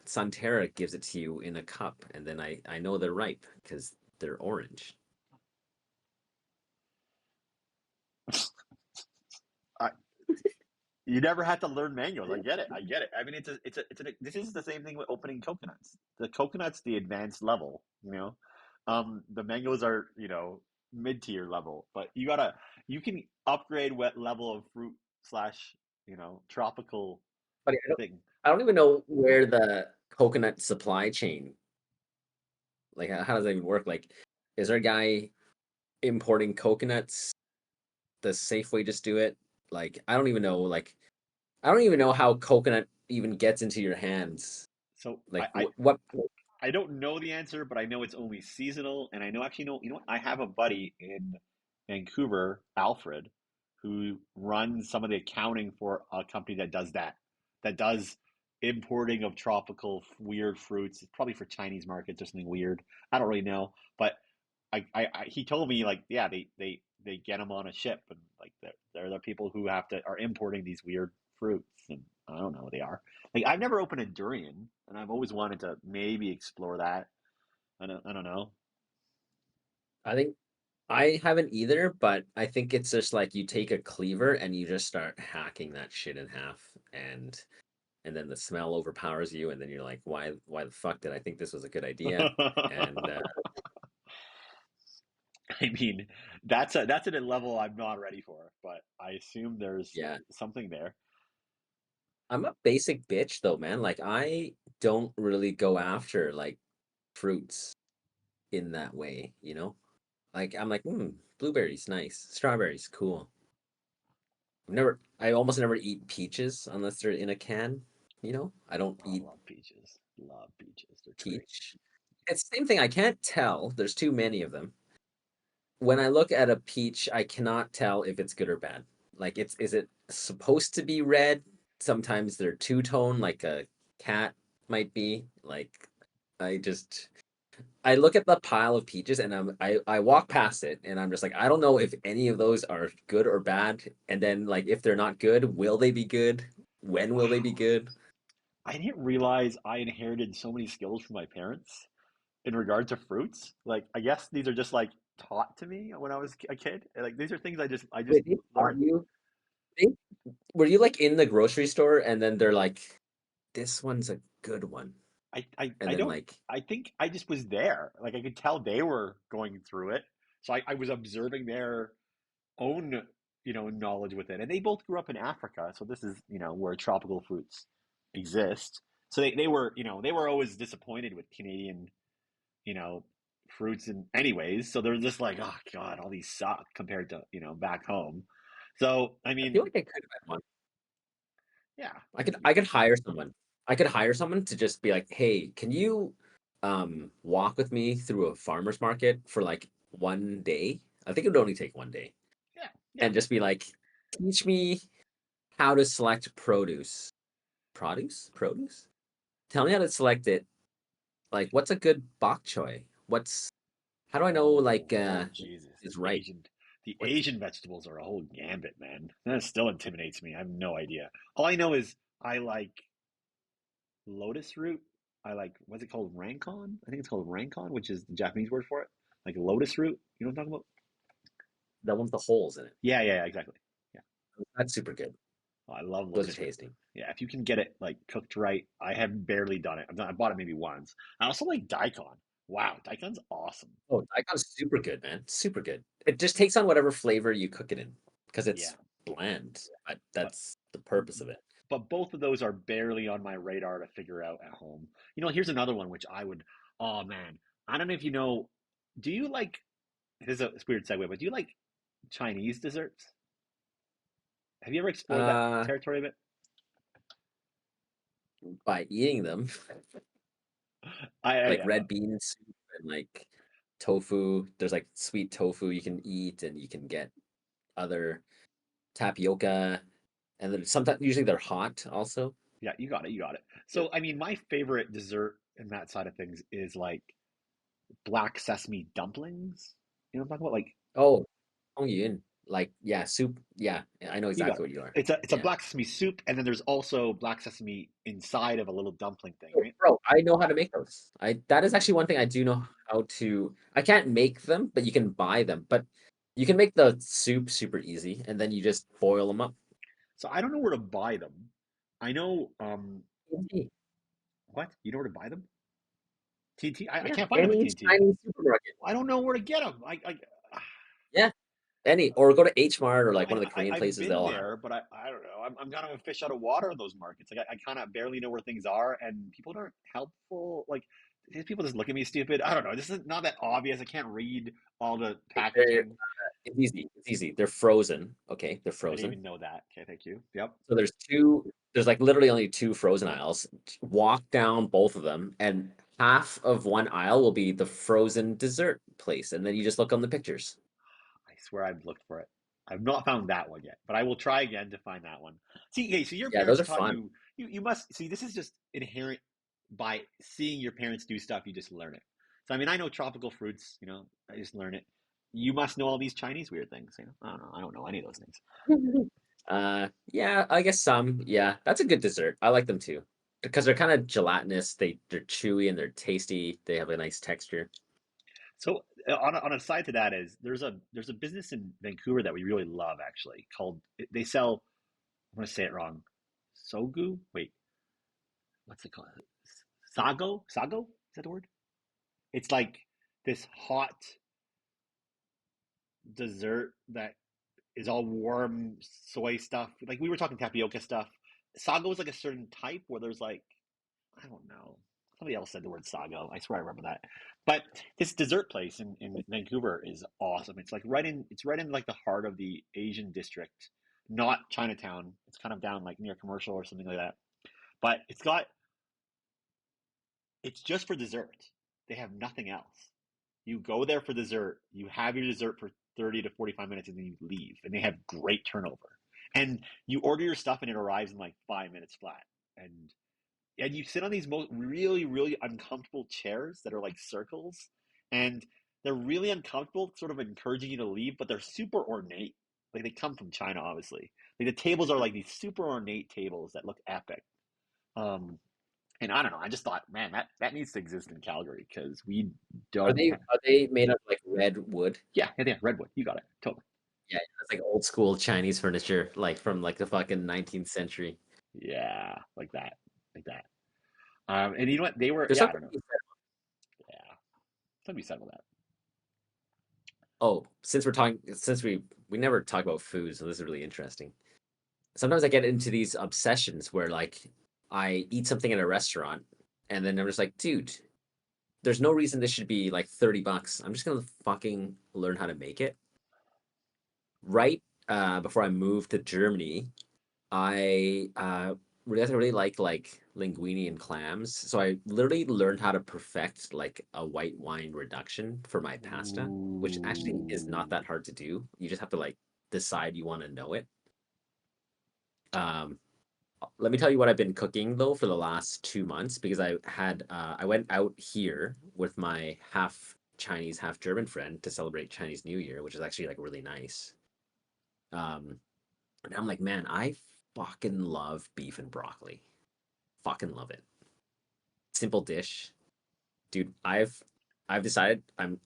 B: Sunterra gives it to you in a cup, and then I know they're ripe because they're orange.
A: I, you never had to learn mangoes. I get it. I get it. I mean, this is the same thing with opening coconuts. The coconuts, the advanced level, the mangoes are, mid tier level, but you can upgrade what level of fruit slash, tropical
B: But
A: thing.
B: I don't even know where the coconut supply chain, like how does that even work? Like, is there a guy importing coconuts? Does Safeway just do it? Like, I don't even know. Like, I don't even know how coconut even gets into your hands.
A: So
B: Like,
A: I,
B: what?
A: I don't know the answer, but I know it's only seasonal, and I know actually know you know what I have a buddy in Vancouver, Alfred, who runs some of the accounting for a company that does that, that does importing of tropical weird fruits, probably for Chinese markets or something weird. I don't really know, but he told me like yeah they get them on a ship and like they're the people who are importing these weird fruits and I don't know what they are. Like I've never opened a durian and I've always wanted to maybe explore that. I don't know.
B: I think I haven't either, but I think it's just like you take a cleaver and you just start hacking that shit in half, and then the smell overpowers you, and then you're like, why the fuck did I think this was a good idea? And
A: I mean, that's at a level I'm not ready for, but I assume there's
B: yeah,
A: something there.
B: I'm a basic bitch though, man. Like I don't really go after like fruits in that way. Like I'm like, blueberries, nice. Strawberries, cool. I almost never eat peaches unless they're in a can. I don't
A: Oh, I
B: eat
A: love peaches. Love peaches. They're great.
B: peach. It's the same thing. I can't tell. There's too many of them. When I look at a peach, I cannot tell if it's good or bad. Like is it supposed to be red? Sometimes they're two-tone, like a cat might be. Like I just I look at the pile of peaches and I walk past it and I'm just like I don't know if any of those are good or bad. And then like if they're not good, will they be good? When will they be
A: Wow.
B: good?
A: I didn't realize I inherited so many skills from my parents in regard to fruits. Like, I guess these are just like taught to me when I was a kid. Like, these are things I just
B: Wait, they taught
A: learned.
B: you? They, were you like in the grocery store and then they're like, this one's a good one. And
A: I
B: then
A: don't.
B: like
A: I think I just was there. Like, I could tell they were going through it, so I was observing their own, knowledge with it. And they both grew up in Africa, so this is, where tropical fruits exist. So they were always disappointed with Canadian you know, fruits in anyways. So they're just like, oh God, all these suck compared to, back home. So I
B: I feel
A: mean,
B: like I could have one.
A: yeah,
B: I could
A: maybe.
B: I could hire someone. I could hire someone to just be like, "Hey, can you walk with me through a farmer's market for like 1 day?" I think it would only take 1 day.
A: Yeah, yeah.
B: And just be like, "Teach me how to select produce." Produce? Produce? Tell me how to select it. Like, what's a good bok choy? How do I know
A: Oh,
B: like
A: oh Jesus.
B: is right?
A: The
B: What's
A: Asian vegetables are a whole gambit, man. That still intimidates me. I have no idea. All I know is I like lotus root. I like what's it called? Rankon? I think it's called rankon, which is the Japanese word for it. Like lotus root. You know what I'm talking about?
B: the one with the holes in it?
A: Yeah, yeah, yeah, exactly. Yeah.
B: That's super good.
A: Oh, I love
B: Those are
A: lotus root.
B: tasty.
A: Yeah, if you can get it like cooked right, I have barely done it. I bought it maybe once. I also like daikon. Wow, daikon's awesome.
B: Oh, daikon super good, man. Super good. It just takes on whatever flavor you cook it in because
A: Yeah,
B: it's bland.
A: but
B: That's the purpose of it.
A: but both of those are barely on my radar to figure out at home. Here's another one which I would. Oh man, I don't know if you know. Do you like? This is a weird segue, but do you like Chinese desserts? Have you ever explored that
B: Uh,
A: territory a bit?
B: by eating them,
A: I
B: like red bean soup and like tofu. There's like sweet tofu you can eat, and you can get other tapioca, and then sometimes usually they're hot also.
A: Yeah, you got it, you got it. So, I mean, my favorite dessert in that side of things is like black sesame dumplings. You know what I'm talking about? Like,
B: Oh, Yun, like yeah, soup. Yeah, I know
A: you got
B: exactly
A: it.
B: what you are.
A: It's a
B: Yeah.
A: black sesame soup, and then there's also black sesame inside of a little dumpling thing,
B: Oh,
A: right?
B: bro, I know how to make those. I That is actually one thing I do know how to. I can't make them, but you can buy them. But you can make the soup super easy, and then you just boil them up.
A: So I don't know where to buy them. I know,
B: Easy.
A: what? You know where to buy them? TNT? I
B: Yeah,
A: can't find them at
B: any
A: TNT.
B: Chinese supermarket.
A: I don't know where to get them.
B: Yeah, any or go to H Mart or
A: No,
B: like one of the Korean
A: I've
B: places.
A: been
B: They'll have.
A: there, but I don't know. I'm kind of a fish out of water in those markets. Like I kind of barely know where things are, and people aren't helpful. Like these people just look at me stupid. I don't know. This is not that obvious. I can't read all the
B: They're,
A: packaging.
B: it's easy. It's easy. They're frozen. Okay, they're
A: I didn't
B: frozen.
A: even know that. Okay, thank you. Yep.
B: So there's two. There's like literally only two frozen aisles. Walk down both of them, and half of one aisle will be the frozen dessert place, and then you just look on the pictures.
A: I swear I've looked for it. I've not found that one yet, but I will try again to find that one. See, hey, so your
B: Yeah, those
A: parents
B: are
A: taught
B: fun.
A: you must see. This is just inherent by seeing your parents do stuff. You just learn it. So I mean, I know tropical fruits. I just learn it. You must know all these Chinese weird things. I don't know. I don't know any of those things.
B: Yeah, I guess some. Yeah, that's a good dessert. I like them too because they're kind of gelatinous. They're chewy and they're tasty. They have a nice texture.
A: So on a side to that is there's a business in Vancouver that we really love actually called they sell. I'm gonna say it wrong. Sogu. Wait, what's it called? Sago? Is that the word? It's like this hot dessert that is all warm soy stuff. Like we were talking tapioca stuff. Sago is like a certain type where there's like I don't know. Somebody else said the word sago. I swear I remember that. But this dessert place in Vancouver is awesome. It's right in like the heart of the Asian district, not Chinatown. It's kind of down like near Commercial or something like that. But it's just for dessert. They have nothing else. You go there for dessert, you have your dessert for 30 to 45 minutes, and then you leave. And they have great turnover. And you order your stuff and it arrives in like 5 minutes flat. And and you sit on these really, really uncomfortable chairs that are like circles. And they're really uncomfortable, sort of encouraging you to leave, but they're super ornate. Like they come from China, obviously. Like the tables are like these super ornate tables that look epic. Um, and I don't know. I just thought, man, that needs to exist in Calgary because we
B: Are
A: don't
B: they
A: have.
B: are they made of like red wood?
A: Yeah, redwood. You got it. Totally.
B: Yeah, it's like old school Chinese furniture, like from like the fucking 19th century.
A: Yeah, like that. And you know what? They were.
B: There's
A: Yeah, I
B: something
A: don't
B: to
A: know.
B: be said.
A: Yeah, something said about that.
B: Oh, since we never talk about food, so this is really interesting. Sometimes I get into these obsessions where like I eat something in a restaurant, and then I'm just like, dude, there's no reason this should be like $30. I'm just gonna fucking learn how to make it. Right before I moved to Germany, I really like linguine and clams. So I literally learned how to perfect like a white wine reduction for my pasta, which actually is not
A: Ooh.
B: that hard to do. You just have to like decide you want to know it. Um, Let me tell you what I've been cooking though for the last 2 months because I went out here with my half Chinese, half German friend to celebrate Chinese New Year, which is actually like really nice. Um, and I'm like, man, I fucking love beef and broccoli. Fucking love it. Simple dish, dude. I've decided I'm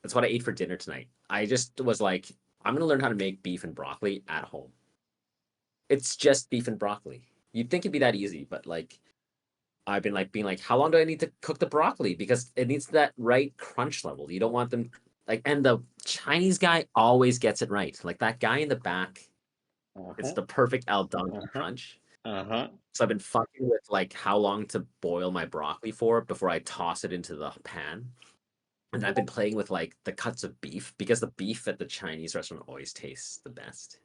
B: that's what I ate for dinner tonight. I just was like, I'm gonna learn how to make beef and broccoli at home. It's just beef and broccoli. You'd think it'd be that easy, but like I've been like being like, how long do I need to cook the broccoli? Because it needs that right crunch level. You don't want them like, and the Chinese guy always gets it right. Like that guy in the back, it's
A: Uh-huh.
B: the perfect al dente
A: Uh-huh.
B: crunch.
A: Uh-huh.
B: So I've been fucking with like how long to boil my broccoli for before I toss it into the pan. And I've been playing with like the cuts of beef because the beef at the Chinese restaurant always tastes the best.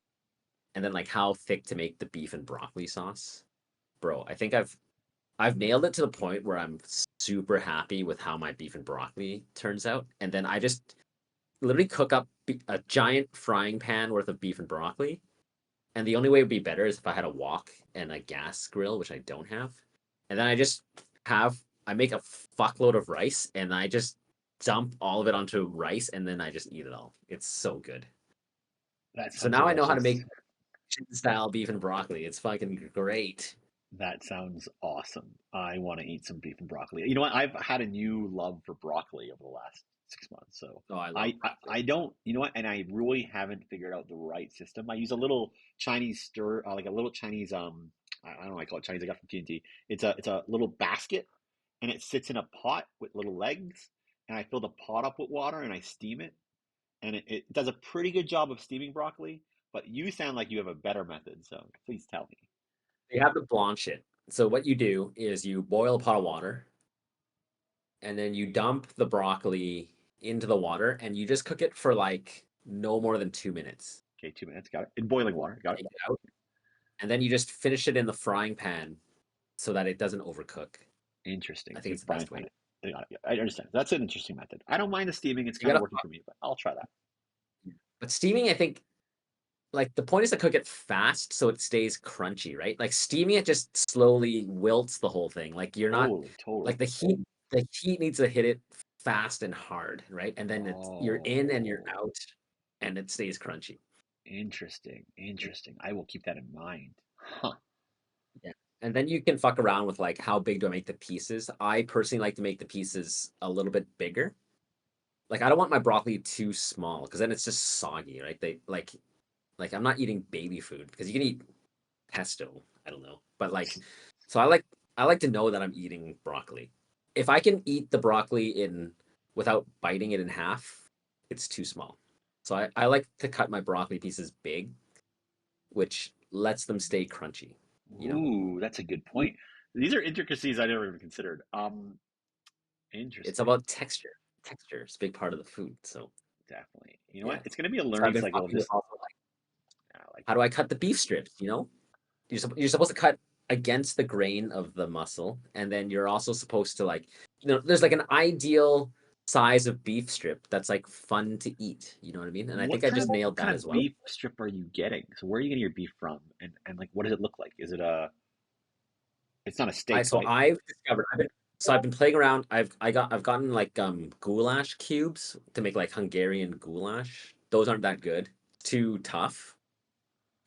B: And then like how thick to make the beef and broccoli sauce. Bro, I think I've nailed it to the point where I'm super happy with how my beef and broccoli turns out. And then I just literally cook up a giant frying pan worth of beef and broccoli. And the only way it would be better is if I had a wok and a gas grill, which I don't have. And then have, I make a fuckload of rice and I just dump all of it onto rice and then I just eat it all. It's so good.
A: That
B: So
A: sounds
B: now I know how to
A: delicious.
B: make Chin style beef and broccoli. It's fucking great.
A: That sounds awesome. I want to eat some beef and broccoli. You know what? I've had a new love for broccoli over the last 6 months. So
B: Oh, I love
A: I
B: broccoli.
A: don't, you know what? And I really haven't figured out the right system. I use a little Chinese stir, like a little Chinese, I don't know, I call it Chinese. I got from TNT. It's a little basket, and it sits in a pot with little legs. And I fill the pot up with water and I steam it. And it does a pretty good job of steaming broccoli. But you sound like you have a better method. So please tell me.
B: You have to blanch it. So what you do is you boil a pot of water and then you dump the broccoli into the water and you just cook it for like no more than 2 minutes.
A: Okay, 2 minutes. Got it. In boiling water. Got it.
B: Take it out. And then you just finish it in the frying pan so that it doesn't overcook.
A: Interesting.
B: I
A: So
B: think
A: you
B: it's the
A: frying
B: best
A: pan
B: way.
A: it. I understand. That's an interesting method. I don't mind the steaming. It's
B: You
A: kind of
B: gotta,
A: working for me, but I'll try that.
B: but steaming, I think, like the point is to cook it fast so it stays crunchy, right? Like steaming it just slowly wilts the whole thing. Like you're not
A: Totally,
B: like
A: totally.
B: the heat needs to hit it fast and hard, right? And then you're in and you're
A: Oh,
B: out and it stays crunchy.
A: interesting. Interesting. I will keep that in mind. Huh.
B: Yeah. And then you can fuck around with like how big do I make the pieces? I personally like to make the pieces a little bit bigger. Like I don't want my broccoli too small because then it's just soggy, right? They like I'm not eating baby food because you can eat pesto. I don't know. But like so I like to know that I'm eating broccoli. If I can eat the broccoli in without biting it in half, it's too small. So I like to cut my broccoli pieces big, which lets them stay crunchy, you know?
A: Ooh, that's a good point. These are intricacies I never even considered.
B: It's
A: Interesting.
B: about texture. Texture is a big part of the food. So
A: Definitely. You know what?
B: yeah.
A: It's going to be a
B: So I've
A: learning
B: been
A: cycle of
B: fucking with
A: just,
B: also like
A: like
B: how do I cut the beef strips, you know? You're supposed to cut against the grain of the muscle, and then you're also supposed to like, there's like an ideal size of beef strip that's like fun to eat. You know what I mean? And I think I just
A: what
B: nailed
A: kind
B: that
A: of
B: as well.
A: beef strip are you getting? So where are you getting your beef from? And like what does it look like? Is it a it's not a
B: I
A: steak,
B: so
A: right?
B: I've discovered I've been playing around. I've gotten like goulash cubes to make like Hungarian goulash. Those aren't that good. Too tough.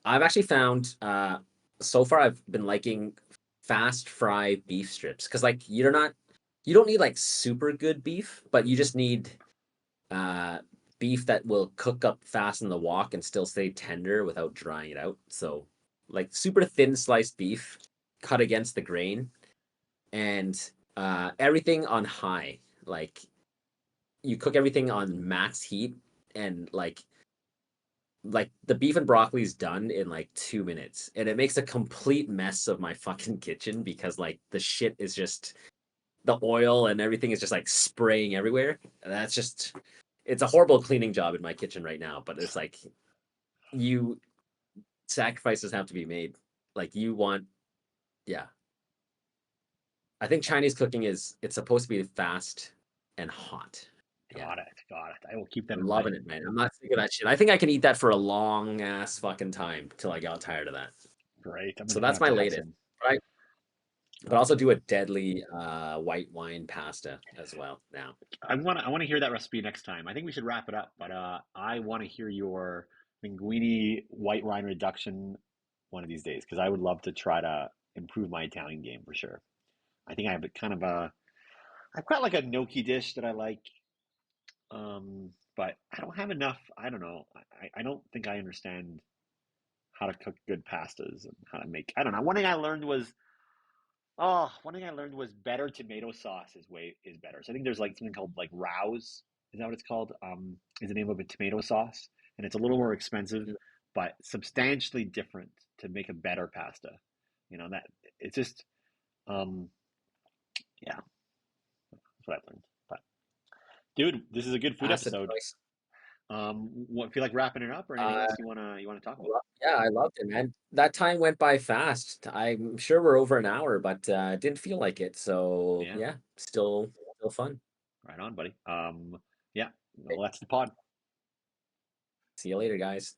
B: I've actually found so far I've been liking fast fry beef strips because like you don't need like super good beef, but you just need uh beef that will cook up fast in the wok and still stay tender without drying it out. So like super thin sliced beef cut against the grain and everything on high. Like you cook everything on max heat and like the beef and broccoli is done in like 2 minutes and it makes a complete mess of my fucking kitchen because like the shit is just the oil and everything is just like spraying everywhere and that's just it's a horrible cleaning job in my kitchen right now but it's like you sacrifices have to be made like you want yeah I think Chinese cooking is it's supposed to be fast and hot yeah
A: Got it. Got it. I will keep that
B: I'm
A: in
B: loving
A: mind.
B: it man I'm not sick of that shit I think I can eat that for a long ass fucking time till I got tired of that
A: Great. I'm
B: so
A: gonna
B: that's
A: have
B: my
A: to have
B: latest
A: some.
B: but also do a deadly white wine pasta as well now.
A: I want to hear that recipe next time. I think we should wrap it up, but I want to hear your linguine white wine reduction one of these days because I would love to try to improve my Italian game for sure. I think I have a kind of a I've got like a gnocchi dish that I like. But I don't have enough. I don't know. I don't think I understand how to cook good pastas and how to make. I don't know. One thing I learned was better tomato sauce is better. So I think there's like something called like Rouse. Is that what it's called? Is the name of a tomato sauce, and it's a little more expensive,
B: Mm,
A: but substantially different to make a better pasta. that it's just um yeah, that's what I learned. But dude, this is a good food
B: Acid
A: episode.
B: twice.
A: What feel like wrapping it up or anything
B: Uh,
A: else you wanna talk about?
B: yeah, I loved it, man. That time went by fast. I'm sure we're over an hour, but didn't feel like it. So
A: Yeah,
B: yeah, still fun.
A: right on, buddy. Yeah, well, that's the pod.
B: See you later, guys.